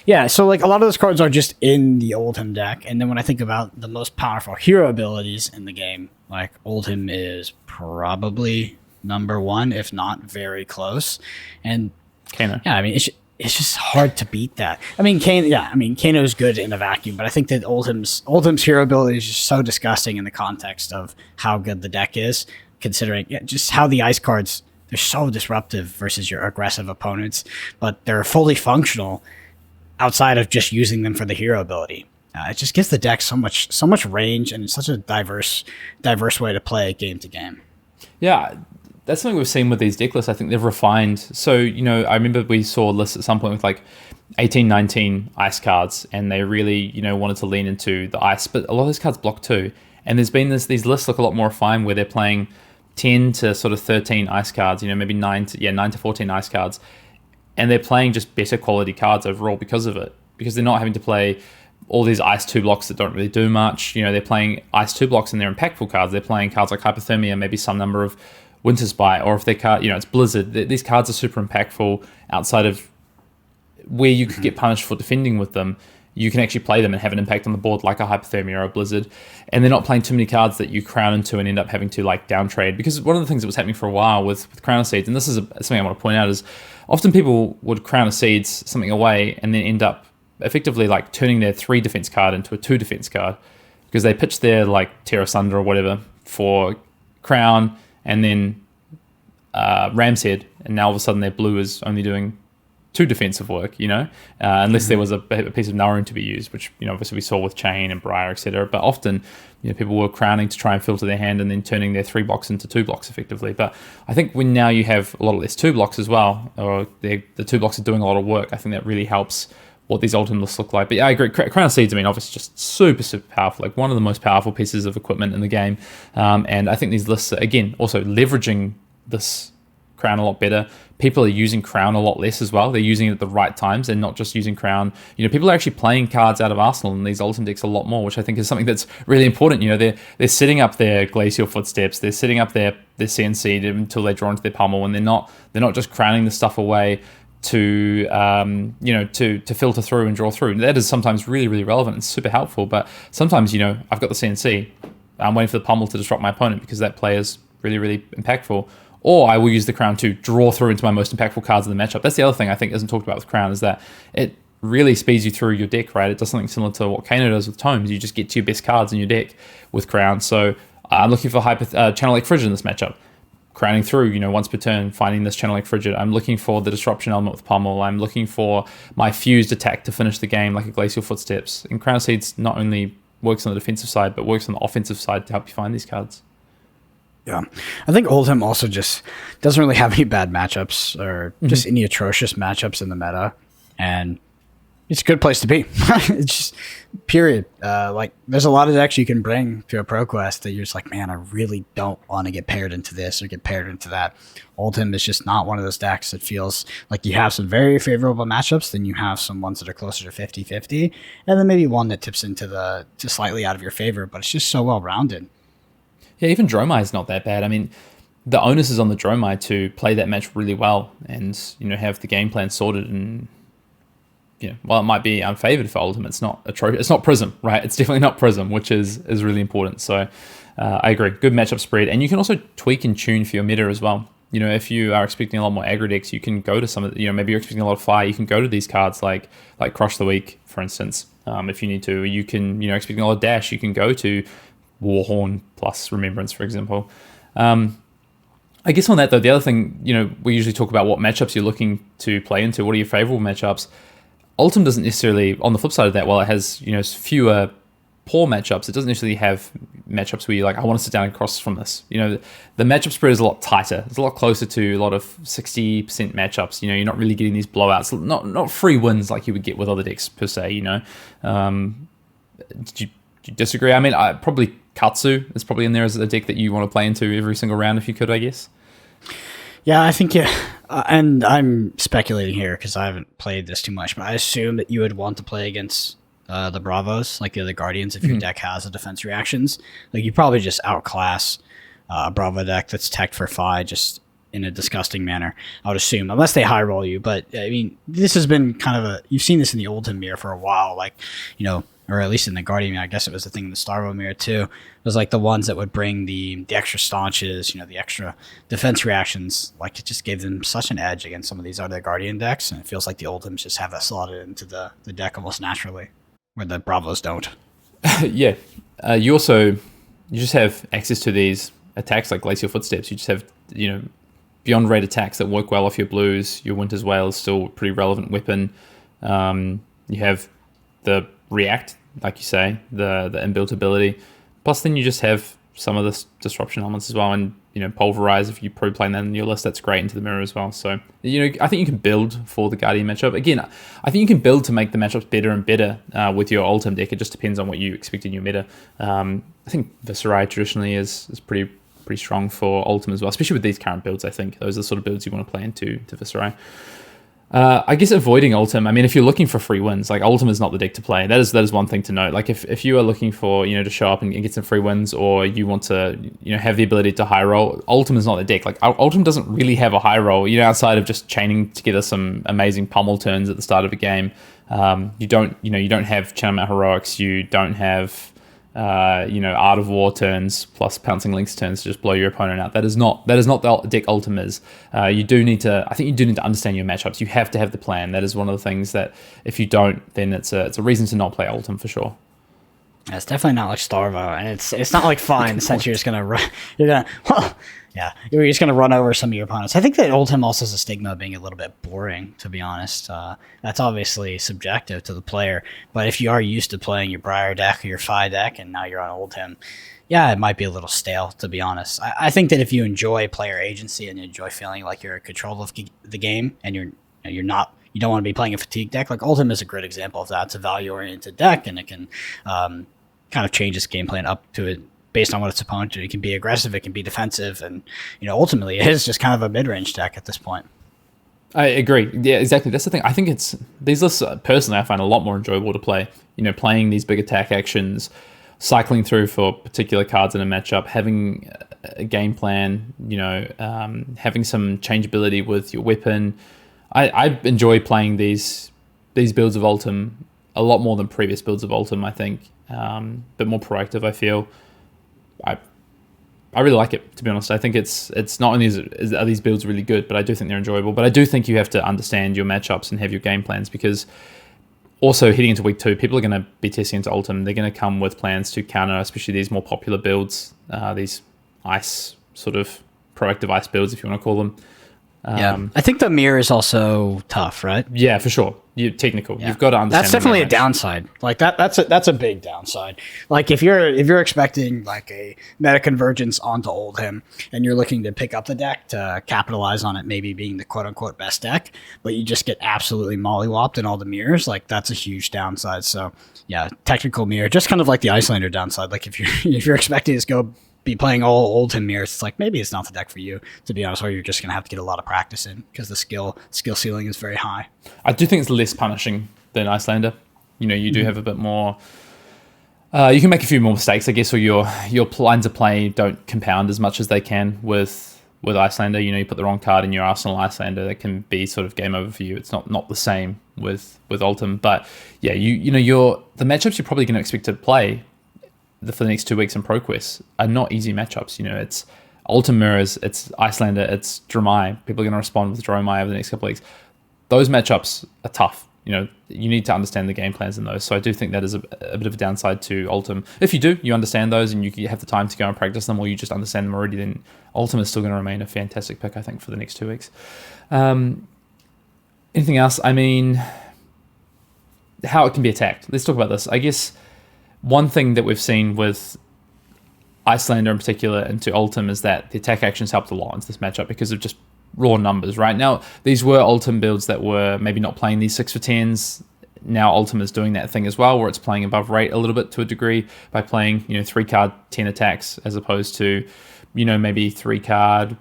Yeah, so like a lot of those cards are just in the Oldhim deck, and then when I think about the most powerful hero abilities in the game, like Oldhim is probably number 1, if not very close. And Kano. Yeah, I mean it's just hard to beat that. I mean, Kano is good in a vacuum, but I think that Oldhim's hero ability is just so disgusting in the context of how good the deck is, considering just how the ice cards, they're so disruptive versus your aggressive opponents, but they're fully functional outside of just using them for the hero ability. It just gives the deck so much range, and it's such a diverse way to play game to game. Yeah, that's something we've seen with these deck lists. I think they've refined. So, I remember we saw lists at some point with like 18, 19 ice cards, and they really, wanted to lean into the ice, but a lot of those cards block too. And there's been these lists look a lot more refined where they're playing 10 to sort of 13 ice cards, maybe 9 to 14 ice cards. And they're playing just better quality cards overall because of it. Because they're not having to play all these Ice 2 blocks that don't really do much. They're playing Ice 2 blocks and they're impactful cards. They're playing cards like Hypothermia, maybe some number of Winter's Bite, or if they card, it's Blizzard. These cards are super impactful outside of where you could get punished for defending with them. You can actually play them and have an impact on the board like a Hypothermia or a Blizzard. And they're not playing too many cards that you crown into and end up having to down trade. Because one of the things that was happening for a while with Crown of Seeds, and this is something I want to point out, is often people would Crown of Seeds something away and then end up effectively turning their 3 defense card into a 2 defense card. Because they pitch their Tear Asunder or whatever for Crown and then Ram's Head. And now all of a sudden their blue is only doing 2 defensive work, unless there was a piece of Narrow to be used, which, obviously we saw with Chain and Briar, etc. But often, people were crowning to try and filter their hand and then turning their 3 blocks into 2 blocks effectively. But I think when now you have a lot of less 2 blocks as well, or the 2 blocks are doing a lot of work, I think that really helps what these Oldhim lists look like. But yeah, I agree. Crown of Seeds, obviously just super, super powerful, one of the most powerful pieces of equipment in the game. And I think these lists are, again, also leveraging this Crown a lot better. People are using Crown a lot less as well. They're using it at the right times and not just using Crown. People are actually playing cards out of Arsenal in these Oldhim decks a lot more, which I think is something that's really important. They're setting up their Glacial Footsteps, they're setting up their CNC until they draw into their pummel, and they're not just crowning the stuff away to to filter through and draw through. That is sometimes really, really relevant and super helpful. But sometimes, I've got the CNC, I'm waiting for the pummel to disrupt my opponent because that play is really, really impactful. Or I will use the Crown to draw through into my most impactful cards in the matchup. That's the other thing I think isn't talked about with Crown, is that it really speeds you through your deck, right? It does something similar to what Kano does with Tomes. You just get to your best cards in your deck with Crown. So I'm looking for Channel Lake Frigid in this matchup. Crowning through, once per turn, finding this Channel Lake Frigid. I'm looking for the disruption element with Pummel. I'm looking for my fused attack to finish the game like a Glacial Footsteps. And Crown of Seeds not only works on the defensive side, but works on the offensive side to help you find these cards. Yeah, I think Oldhim also just doesn't really have any bad matchups or just any atrocious matchups in the meta, and it's a good place to be. It's just period. There's a lot of decks you can bring to a ProQuest that you're just like, man, I really don't want to get paired into this or get paired into that. Oldhim is just not one of those decks that feels like you have some very favorable matchups, then you have some ones that are closer to 50-50, and then maybe one that tips into slightly out of your favor, but it's just so well rounded. Yeah, even Dromai is not that bad. The onus is on the Dromai to play that match really well and, have the game plan sorted. And, while it might be unfavored for Oldhim, it's not Prism, right? It's definitely not Prism, which is really important. So I agree. Good matchup spread. And you can also tweak and tune for your meta as well. If you are expecting a lot more aggro decks, you can go to some of maybe you're expecting a lot of fire. You can go to these cards like Crush the Weak, for instance, if you need to. You can, expecting a lot of dash, you can go to Warhorn plus Remembrance, for example. I guess on that, though, the other thing, we usually talk about what matchups you're looking to play into. What are your favorable matchups? Ultim doesn't necessarily, on the flip side of that, while it has, fewer poor matchups, it doesn't necessarily have matchups where you're like, I want to sit down across from this. The matchup spread is a lot tighter. It's a lot closer to a lot of 60% matchups. You're not really getting these blowouts, not free wins like you would get with other decks, per se, Do you disagree? I probably Katsu is probably in there as a deck that you want to play into every single round if you could, I guess. Yeah, I think, and I'm speculating here because I haven't played this too much, but I assume that you would want to play against the Bravos, like the other Guardians, if your deck has a defense reactions. You probably just outclass a Bravo deck that's teched for Phi just in a disgusting manner, I would assume, unless they high roll you. But this has been kind of you've seen this in the Oldhim mirror for a while, or at least in the Guardian, I guess it was the thing in the Starvo mirror too. It was the ones that would bring the extra staunches, the extra defense reactions. It just gave them such an edge against some of these other Guardian decks, and it feels like the Oldhims just have that slotted into the deck almost naturally, where the Bravos don't. Yeah. You just have access to these attacks like Glacial Footsteps. You just have, beyond rate attacks that work well off your blues. Your Winter's Wail is still a pretty relevant weapon. You have the React, like you say, the inbuilt ability. Plus, then you just have some of the disruption elements as well, and Pulverize. If you pro-playing that in your list, that's great into the mirror as well. So I think you can build for the Guardian matchup. Again, I think you can build to make the matchups better and better with your Oldhim deck. It just depends on what you expect in your meta. I think Viserai traditionally is pretty strong for Oldhim as well, especially with these current builds. I think those are the sort of builds you want to play into Viserai. I guess avoiding Oldhim. I mean, if you're looking for free wins, like Oldhim is not the deck to play. That is one thing to note. Like if you are looking for, to show up and get some free wins, or you want to, have the ability to high roll, Oldhim is not the deck. Like Oldhim doesn't really have a high roll, outside of just chaining together some amazing pummel turns at the start of a game. You don't have Channel Heroics. You don't have, Art of War turns plus Pouncing Lynx turns to just blow your opponent out. That is not the deck Oldhim is. I think you do need to understand your matchups. You have to have the plan. That is one of the things that if you don't, then it's a reason to not play Oldhim for sure. Yeah, it's definitely not like Starvo, and it's not like fine in the sense you're just gonna run. You're just gonna run over some of your opponents. I think that Oldhim also has a stigma of being a little bit boring, to be honest. That's obviously subjective to the player, but if you are used to playing your Briar deck or your Phi deck, and now you're on Oldhim, yeah, it might be a little stale, to be honest. I think that if you enjoy player agency and you enjoy feeling like you're in control of the game, and you don't want to be playing a fatigue deck, like Oldhim is a great example of that. It's a value-oriented deck, and it can kind of change its game plan up to it based on what its opponent did. It can be aggressive, it can be defensive, and ultimately it is just kind of a mid-range deck at this point. I agree. Yeah, exactly. That's the thing. I think these lists personally I find a lot more enjoyable to play. Playing these big attack actions, cycling through for particular cards in a matchup, having a game plan, having some changeability with your weapon. I enjoy playing these builds of Oldhim a lot more than previous builds of Oldhim, I think. But more proactive, I feel. I really like it, to be honest. I think it's not only are these builds really good, but I do think they're enjoyable. But I do think you have to understand your matchups and have your game plans, because also heading into week 2, people are going to be testing into Oldhim. They're going to come with plans to counter, especially these more popular builds, these ice sort of proactive ice builds, if you want to call them. I think the mirror is also tough, right? Yeah, for sure. Technical. Yeah. You've got to understand. That's definitely a downside. Like that's a big downside. Like if you're expecting like a meta convergence onto Oldhim and you're looking to pick up the deck to capitalize on it, maybe being the quote unquote best deck, but you just get absolutely mollywopped in all the mirrors, like that's a huge downside. So yeah, technical mirror, just kind of like the Icelander downside. Like if you're expecting to be playing all Oldhim mirrors, it's like maybe it's not the deck for you, to be honest, or you're just going to have to get a lot of practice in because the skill ceiling is very high. I do think it's less punishing than Icelander. You do have a bit more... you can make a few more mistakes, I guess, or your lines of play don't compound as much as they can with Icelander. You put the wrong card in your arsenal Icelander, that can be sort of game over for you. It's not the same with Oldhim. But yeah, the matchups you're probably going to expect to play for the next 2 weeks in ProQuests are not easy matchups. It's Oldhim mirrors, it's Icelander, it's Dromai. People are going to respond with Dromai over the next couple of weeks. Those matchups are tough. You need to understand the game plans in those. So I do think that is a bit of a downside to Oldhim. If you understand those and you have the time to go and practice them, or you just understand them already, then Oldhim is still going to remain a fantastic pick, I think, for the next 2 weeks. Anything else? I mean, how it can be attacked. Let's talk about this. I guess one thing that we've seen with Icelander in particular into Oldhim is that the attack actions helped a lot into this matchup because of just raw numbers, right? Now, these were Oldhim builds that were maybe not playing these 6 for 10s. Now Oldhim is doing that thing as well, where it's playing above rate a little bit to a degree by playing 3 card 10 attacks as opposed to maybe 3 card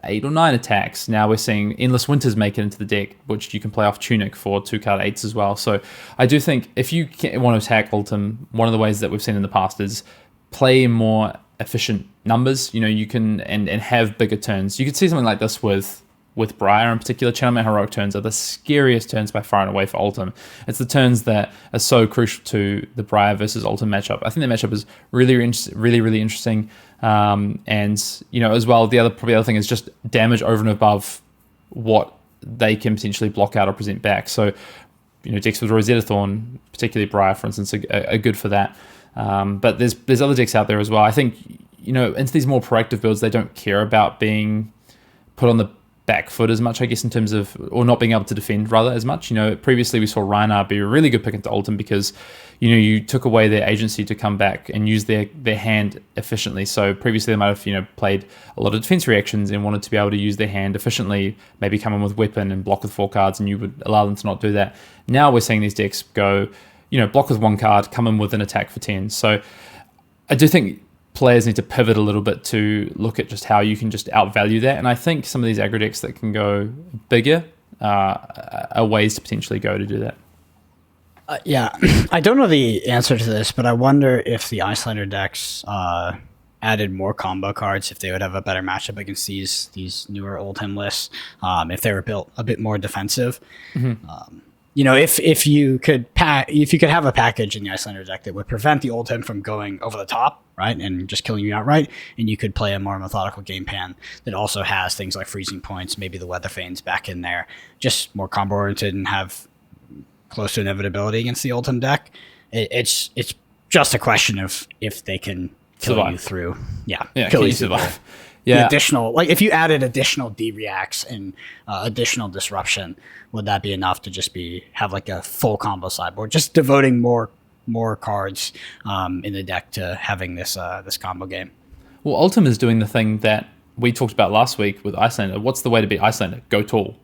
8 or 9 attacks. Now we're seeing Endless Winters make it into the deck, which you can play off Tunic for 2 card 8s as well. So I do think if you want to attack Oldhim, one of the ways that we've seen in the past is play more efficient numbers. You can and have bigger turns. You could see something like this with Briar in particular. Channel Heroic turns are the scariest turns by far and away for Oldhim. It's the turns that are so crucial to the Briar versus Oldhim matchup. I think the matchup is really, really interesting. And as well, the other thing is just damage over and above what they can potentially block out or present back. So, decks with Rosetta Thorn, particularly Briar, for instance, are good for that. But there's other decks out there as well. I think into these more proactive builds, they don't care about being put on the back foot as much, I guess, in terms of, or not being able to defend rather as much. Previously we saw Rhinar be a really good pick into Oldhim because you took away their agency to come back and use their hand efficiently. So previously they might have played a lot of defense reactions and wanted to be able to use their hand efficiently, maybe come in with weapon and block with 4 cards, and you would allow them to not do that. Now we're seeing these decks go block with 1 card, come in with an attack for 10. So I do think players need to pivot a little bit to look at just how you can just outvalue that. And I think some of these aggro decks that can go bigger are ways to potentially go to do that. Yeah, I don't know the answer to this, but I wonder if the Icelander decks added more combo cards, if they would have a better matchup against these newer Oldhim lists, if they were built a bit more defensive. If you could have a package in the Icelander deck that would prevent the Oldhim from going over the top, right, and just killing you outright, and you could play a more methodical game plan that also has things like freezing points, maybe the Weather Fanes back in there, just more combo oriented and have close to inevitability against the Oldhim deck. It's just a question of if they can kill survive. You through. Yeah, Kill you survive. The Yeah. additional, like if you added additional D-reacts and additional disruption, would that be enough to just have like a full combo sideboard? Just devoting more cards in the deck to having this combo game. Well, Oldhim is doing the thing that we talked about last week with Icelander. What's the way to beat Icelander? Go tall.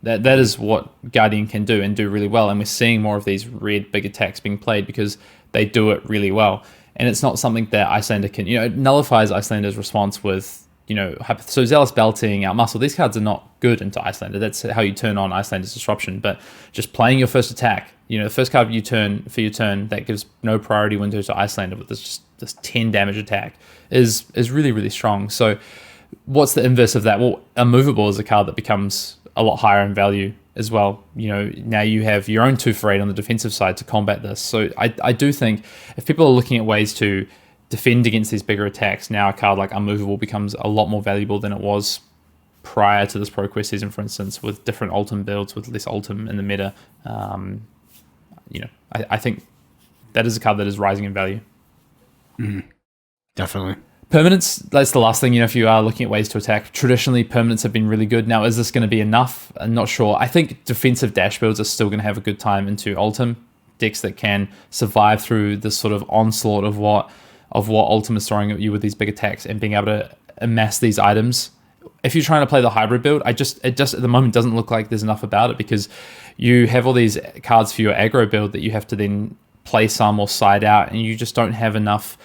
That is what Guardian can do and do really well. And we're seeing more of these red big attacks being played because they do it really well. And it's not something that Icelander can, it nullifies Icelander's response with, so Zealous Belting, Outmuscle. These cards are not good into Icelander. That's how you turn on Icelander's Disruption. But just playing your first attack, the first card for your turn that gives no priority window to Icelander with this 10 damage attack is really, really strong. So what's the inverse of that? Well, Immovable is a card that becomes a lot higher in value as well. Now you have your own 2 for 8 on the defensive side to combat this. So I do think if people are looking at ways to defend against these bigger attacks, now a card like Unmovable becomes a lot more valuable than it was prior to this ProQuest season, for instance, with different Oldhim builds, with less Oldhim in the meta. I think that is a card that is rising in value. Mm-hmm. Definitely. Permanents, that's the last thing, if you are looking at ways to attack. Traditionally, permanents have been really good. Now, is this going to be enough? I'm not sure. I think defensive dash builds are still going to have a good time into Oldhim. Decks that can survive through this sort of onslaught of what Oldhim is throwing at you with these big attacks and being able to amass these items. If you're trying to play the hybrid build, it just at the moment doesn't look like there's enough about it, because you have all these cards for your aggro build that you have to then play some or side out, and you just don't have enough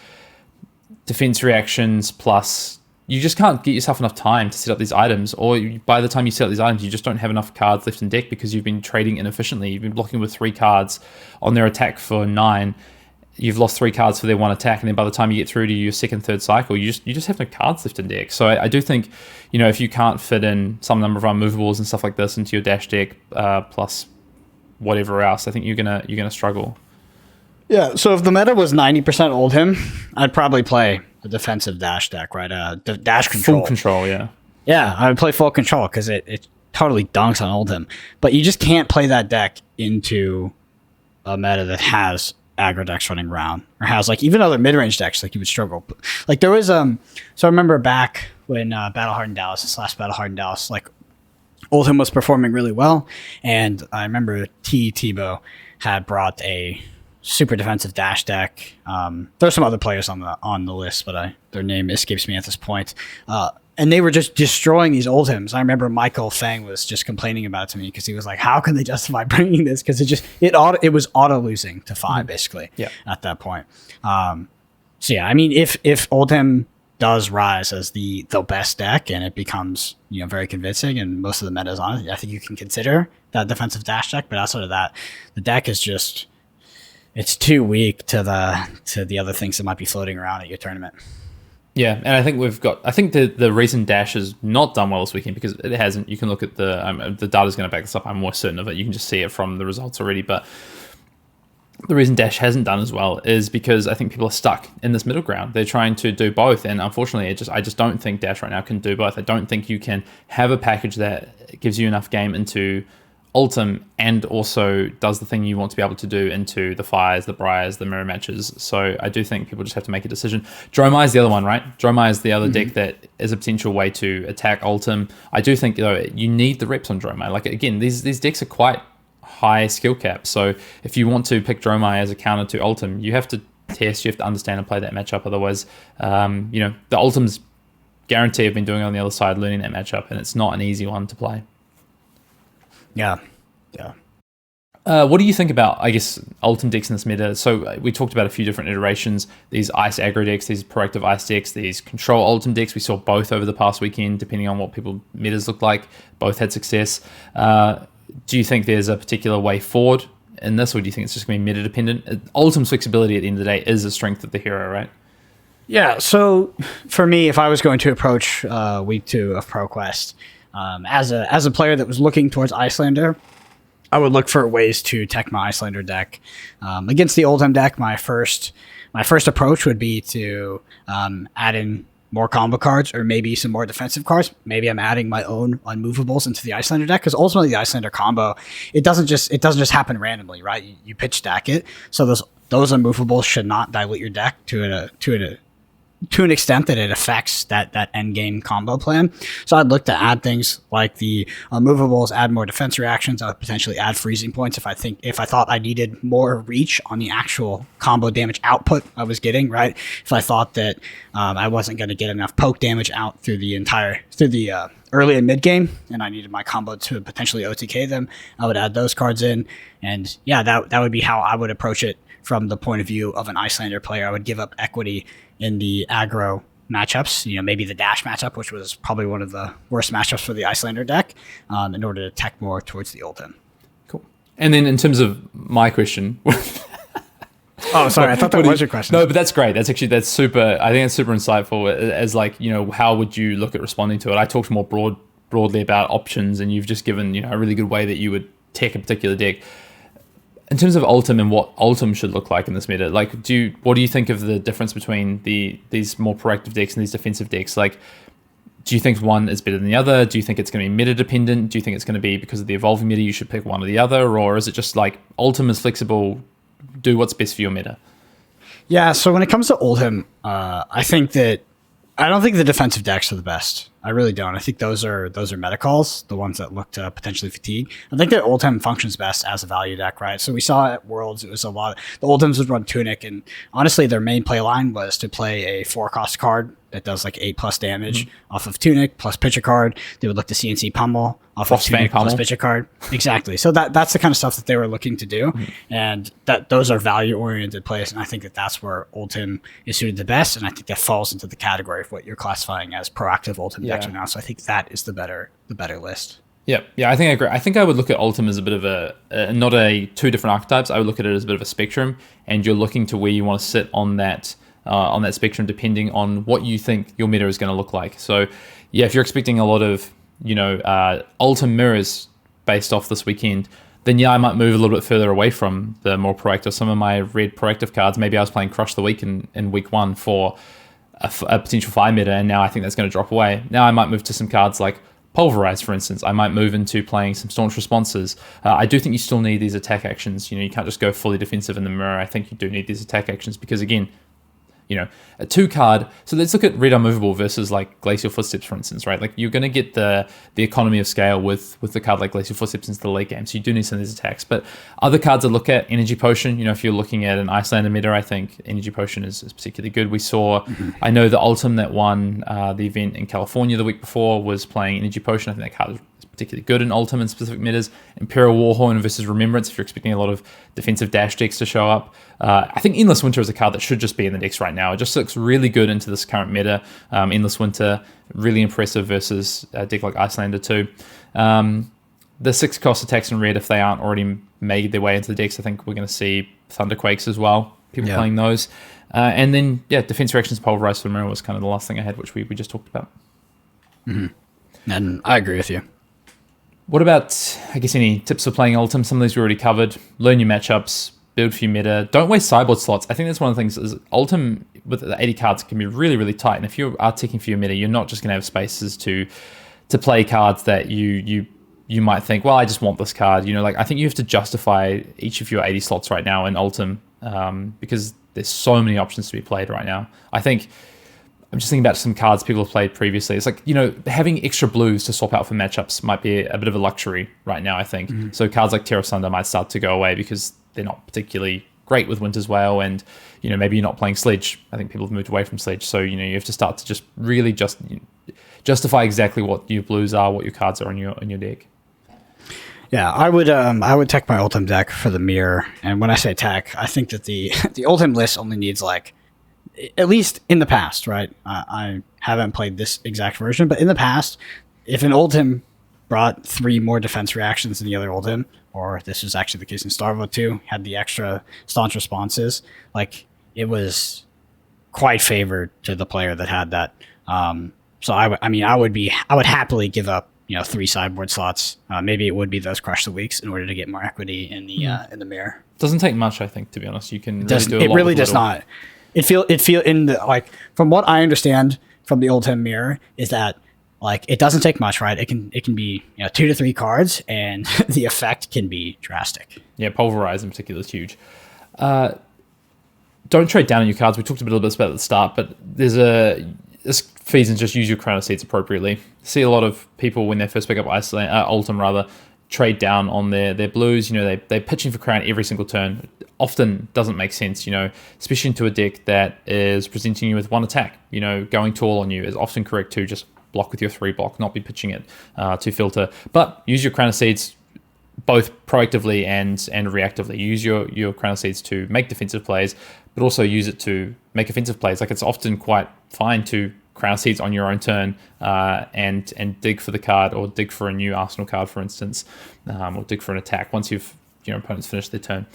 defense reactions, plus you just can't get yourself enough time to set up these items, or by the time you set up these items, you just don't have enough cards left in deck because you've been trading inefficiently. You've been blocking with 3 cards on their attack for 9. You've lost 3 cards for their 1 attack, and then by the time you get through to your second, third cycle, you just have no cards left in deck. So I do think, if you can't fit in some number of unmovables and stuff like this into your dash deck, plus whatever else, I think you're gonna struggle. Yeah, so if the meta was 90% Oldhim, I'd probably play a defensive dash deck, right? Dash control. Full control, yeah. Yeah, I would play full control because it totally dunks on Oldhim. But you just can't play that deck into a meta that has aggro decks running around, or has like even other mid-range decks, like you would struggle. Like there was so I remember back when Battle Hardened Dallas, this last Battle Hardened Dallas, like Oldhim was performing really well, and I remember Tebow had brought a super defensive dash deck. There's some other players on the list, but their name escapes me at this point. And they were just destroying these Oldhims. I remember Michael Fang was just complaining about it to me because he was like, "How can they justify bringing this?" Because it was auto losing to 5 basically. Yeah. At that point. So yeah, I mean, if Oldhim does rise as the best deck and it becomes very convincing and most of the meta is on it, I think you can consider that defensive dash deck. But outside of that, the deck is just, it's too weak to the other things that might be floating around at your tournament. Yeah, and I think the reason Dash has not done well this weekend, because it hasn't, you can look at the data's going to back this up, I'm more certain of it, you can just see it from the results already, but the reason Dash hasn't done as well is because I think people are stuck in this middle ground. They're trying to do both, and unfortunately, I just don't think Dash right now can do both. I don't think you can have a package that gives you enough game into Oldhim and also does the thing you want to be able to do into the Fires, the Briars, the Mirror Matches. So I do think people just have to make a decision. Dromai is the other one, right? Dromai is the other deck that is a potential way to attack Oldhim. I do think, though, you need the reps on Dromai. Like, again, these decks are quite high skill cap. So if you want to pick Dromai as a counter to Oldhim, you have to test, you have to understand and play that matchup. Otherwise, the Oldhim's guarantee have been doing it on the other side, learning that matchup, and it's not an easy one to play. Yeah. What do you think about, I guess, Oldhim decks in this meta? So we talked about a few different iterations. These ice aggro decks, these proactive ice decks, these control Oldhim decks. We saw both over the past weekend, depending on what people metas look like. Both had success. Do you think there's a particular way forward in this, or do you think it's just going to be meta dependent? Oldhim's flexibility at the end of the day is a strength of the hero, right? Yeah, so for me, if I was going to approach week 2 of ProQuest, as a player that was looking towards Icelander, I would look for ways to tech my Icelander deck. Against the Oldhim deck, my first approach would be to add in more combo cards or maybe some more defensive cards. Maybe I'm adding my own unmovables into the Icelander deck, because ultimately the Icelander combo, it doesn't just happen randomly, right? You pitch stack it, so those unmovables should not dilute your deck to an extent that it affects that end game combo plan. So I'd look to add things like the movables, add more defense reactions. I would potentially add freezing points if I thought I needed more reach on the actual combo damage output I was getting, right? If I thought that I wasn't going to get enough poke damage out through the early and mid game, and I needed my combo to potentially OTK them, I would add those cards in. And yeah, that would be how I would approach it from the point of view of an Icelander player. I would give up equity in the aggro matchups, maybe the dash matchup, which was probably one of the worst matchups for the Icelander deck, in order to tech more towards the Oldhim. Cool. And then in terms of my question... Oh, sorry. I thought that was your question. No, but that's great. That's super. I think it's super insightful as how would you look at responding to it? I talked more broadly about options, and you've just given, a really good way that you would tech a particular deck. In terms of Oldhim and what Oldhim should look like in this meta, what do you think of the difference between these more proactive decks and these defensive decks? Do you think one is better than the other? Do you think it's going to be meta dependent? Do you think it's going to be because of the evolving meta you should pick one or the other? Or is it just Oldhim is flexible, do what's best for your meta? Yeah, so when it comes to Oldhim, I don't think the defensive decks are the best. I really don't. I think those are meta calls, the ones that look to potentially fatigue. I think that Oldhim functions best as a value deck, right? So we saw at Worlds, it was a lot. The Oldhims would run Tunic, and honestly, their main play line was to play a 4-cost card that does 8+ damage off of Tunic plus pitch a card. They would look to CNC Pummel off of Tunic plus pitch a card. Exactly. So that's the kind of stuff that they were looking to do, and those are value-oriented plays, and I think that's where Oldhim is suited the best, and I think that falls into the category of what you're classifying as proactive Oldhim decks right now. So I think that is the better list. Yeah, I think I agree. I think I would look at Oldhim as a bit of not two different archetypes. I would look at it as a bit of a spectrum, and you're looking to where you want to sit on that spectrum depending on what you think your meta is going to look like. So yeah, if you're expecting a lot of Oldhim mirrors based off this weekend, then yeah, I might move a little bit further away from the more proactive. Some of my red proactive cards, maybe I was playing Crush the Week in week 1 for a potential 5 meta, and now I think that's going to drop away. Now I might move to some cards like Pulverize, for instance. I might move into playing some Staunch Responses. I do think you still need these attack actions. You can't just go fully defensive in the mirror. I think you do need these attack actions because, again, a 2-card. So let's look at Red Unmovable versus Glacial Footsteps, for instance, right? You're going to get the economy of scale with the card like Glacial Footsteps into the late game. So you do need some of these attacks. But other cards to look at, Energy Potion. If you're looking at an Icelander meta, I think Energy Potion is particularly good. We saw, I know the Oldhim that won the event in California the week before was playing Energy Potion. I think that card is particularly good in Oldhim and specific metas. Imperial Warhorn versus Remembrance, if you're expecting a lot of defensive dash decks to show up. I think Endless Winter is a card that should just be in the decks right now. It just looks really good into this current meta. Endless Winter, really impressive versus a deck like Icelander too. The 6-cost attacks in red, if they aren't already made their way into the decks, I think we're going to see Thunderquakes as well. People playing those. And then, Defense Reactions Pulverized for Mirror was kind of the last thing I had, which we just talked about. And I agree with you. What about, I guess, any tips for playing Oldhim? Some of these we already covered. Learn your matchups, build for your meta. Don't waste sideboard slots. I think that's one of the things is Oldhim with the 80 cards can be really, really tight. And if you are ticking for your meta, you're not just going to have spaces to play cards that you might think, well, I just want this card. I think you have to justify each of your 80 slots right now in Oldhim because there's so many options to be played right now. I think I'm just thinking about some cards people have played previously. It's having extra blues to swap out for matchups might be a bit of a luxury right now, I think. So cards like Terra Sunder might start to go away because they're not particularly great with Winter's Whale, and maybe you're not playing Sledge. I think people have moved away from Sledge, so you have to start to just really justify exactly what your blues are, what your cards are on your deck. Yeah, I would tech my Oldhim deck for the mirror. And when I say tech, I think that the the Oldhim list only needs like, at least in the past, right? I haven't played this exact version, but in the past, if an Oldhim brought 3 more defense reactions than the other Oldhim, or this was actually the case in Starvo too, had the extra staunch responses, like it was quite favored to the player that had that. So I would happily give up 3 sideboard slots. Maybe it would be those Crush the Weeks in order to get more equity in the mirror. Doesn't take much, I think, to be honest. You can really do a lot. It really does little. not. It feel in the, like, from what I understand from the Oldhim mirror is that, like, it doesn't take much, right? It can be 2 to 3 cards, and the effect can be drastic. Yeah, Pulverize in particular is huge. Don't trade down on your cards. We talked a little bit about it at the start, but this feeds and just use your Crown of Seeds appropriately. See a lot of people when they first pick up Oldhim trade down on their blues. They're pitching for Crown every single turn. Often doesn't make sense, especially into a deck that is presenting you with 1 attack. Going tall on you is often correct to just block with your 3 block, not be pitching it to filter. But use your Crown of Seeds both proactively and reactively. Use your Crown of Seeds to make defensive plays, but also use it to make offensive plays. Like, it's often quite fine to Crown of Seeds on your own turn and dig for the card, or dig for a new Arsenal card, for instance, or dig for an attack once your opponent's finished their turn.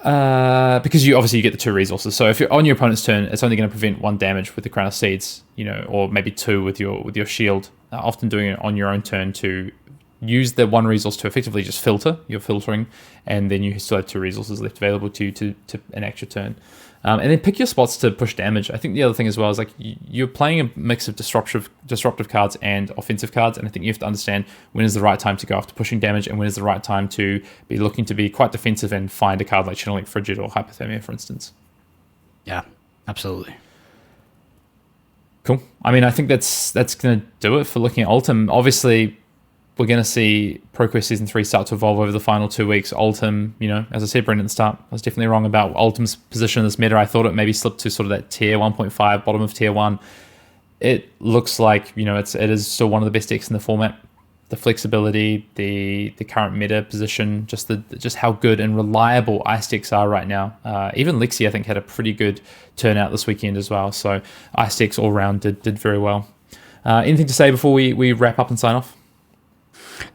Because you get the 2 resources. So if you're on your opponent's turn, it's only going to prevent 1 damage with the Crown of Seeds, or maybe 2 with your shield. Often doing it on your own turn to use the 1 resource to effectively just filter. You're filtering, and then you still have 2 resources left available to you to enact your turn. And then pick your spots to push damage. I think the other thing as well is, like, you're playing a mix of disruptive cards and offensive cards, and I think you have to understand when is the right time to go after pushing damage and when is the right time to be looking to be quite defensive and find a card like Channeling Frigid or Hypothermia, for instance. Yeah, absolutely. Cool. I think that's going to do it for looking at Oldhim. Obviously, we're going to see ProQuest Season 3 start to evolve over the final 2 weeks. Oldhim, as I said, Brendan, at the start, I was definitely wrong about Oldhim's position in this meta. I thought it maybe slipped to sort of that tier 1.5, bottom of tier 1. It looks like, it is still one of the best decks in the format. The flexibility, the current meta position, just how good and reliable ice decks are right now. Even Lexi, I think, had a pretty good turnout this weekend as well. So ice decks all round did very well. Anything to say before we wrap up and sign off?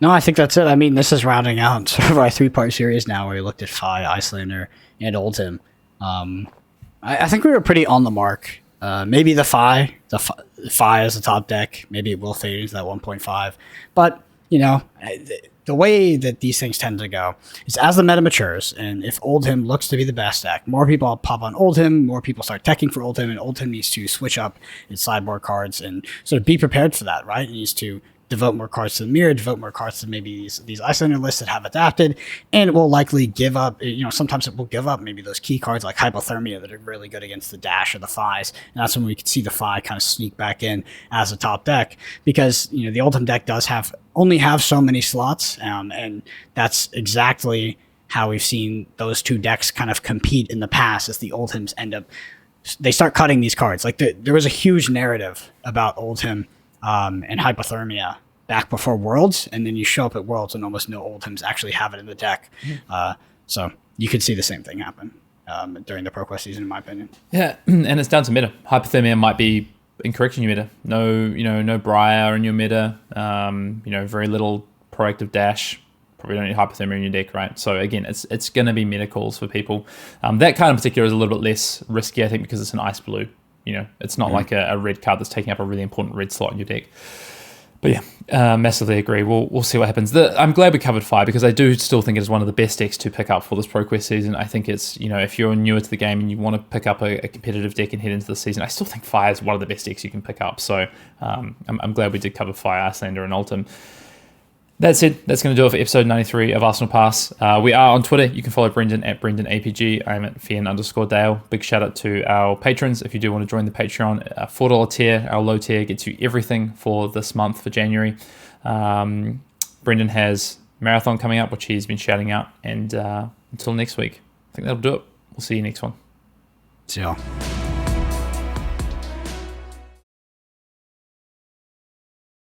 No, I think that's it. This is rounding out sort of our 3-part series now, where we looked at Fi, Icelander, and Oldhim. I think we were pretty on the mark. Maybe the Fi is the top deck. Maybe it will fade into that 1.5. But, the way that these things tend to go is as the meta matures, and if Oldhim looks to be the best deck, more people pop on Oldhim, more people start teching for Oldhim, and Oldhim needs to switch up its sideboard cards and sort of be prepared for that, right? It needs to devote more cards to the mirror, devote more cards to maybe these Icelander lists that have adapted, and it will likely give up, sometimes it will give up maybe those key cards like Hypothermia that are really good against the Dash or the Fis, and that's when we could see the Fi kind of sneak back in as a top deck, because, the Oldhim deck does only have so many slots, and that's exactly how we've seen those 2 decks kind of compete in the past, as the Oldhims they start cutting these cards. Like, there was a huge narrative about Oldhim and Hypothermia back before Worlds, and then you show up at Worlds and almost no Oldhims actually have it in the deck. So you could see the same thing happen during the ProQuest season, in my opinion. Yeah, and it's down to meta. Hypothermia might be incorrect in your meta. No Briar in your meta. Very little proactive Dash. Probably don't need Hypothermia in your deck, right? So again, it's going to be meta calls for people. That card in particular is a little bit less risky, I think, because it's an ice blue. It's not like a red card that's taking up a really important red slot in your deck. But yeah, massively agree. We'll see what happens. I'm glad we covered Fire, because I do still think it's one of the best decks to pick up for this ProQuest season. I think it's, if you're newer to the game and you want to pick up a competitive deck and head into the season, I still think Fire is one of the best decks you can pick up. So I'm glad we did cover Fire, Icelander, and Oldhim. That's it. That's going to do it for episode 93 of Arsenal Pass. We are on Twitter. You can follow Brendan at BrendanAPG. I'm at Fian_Dale. Big shout out to our patrons. If you do want to join the Patreon, a $4 tier, our low tier, gets you everything for this month, for January. Brendan has Marathon coming up, which he's been shouting out. And until next week, I think that'll do it. We'll see you next one. See y'all.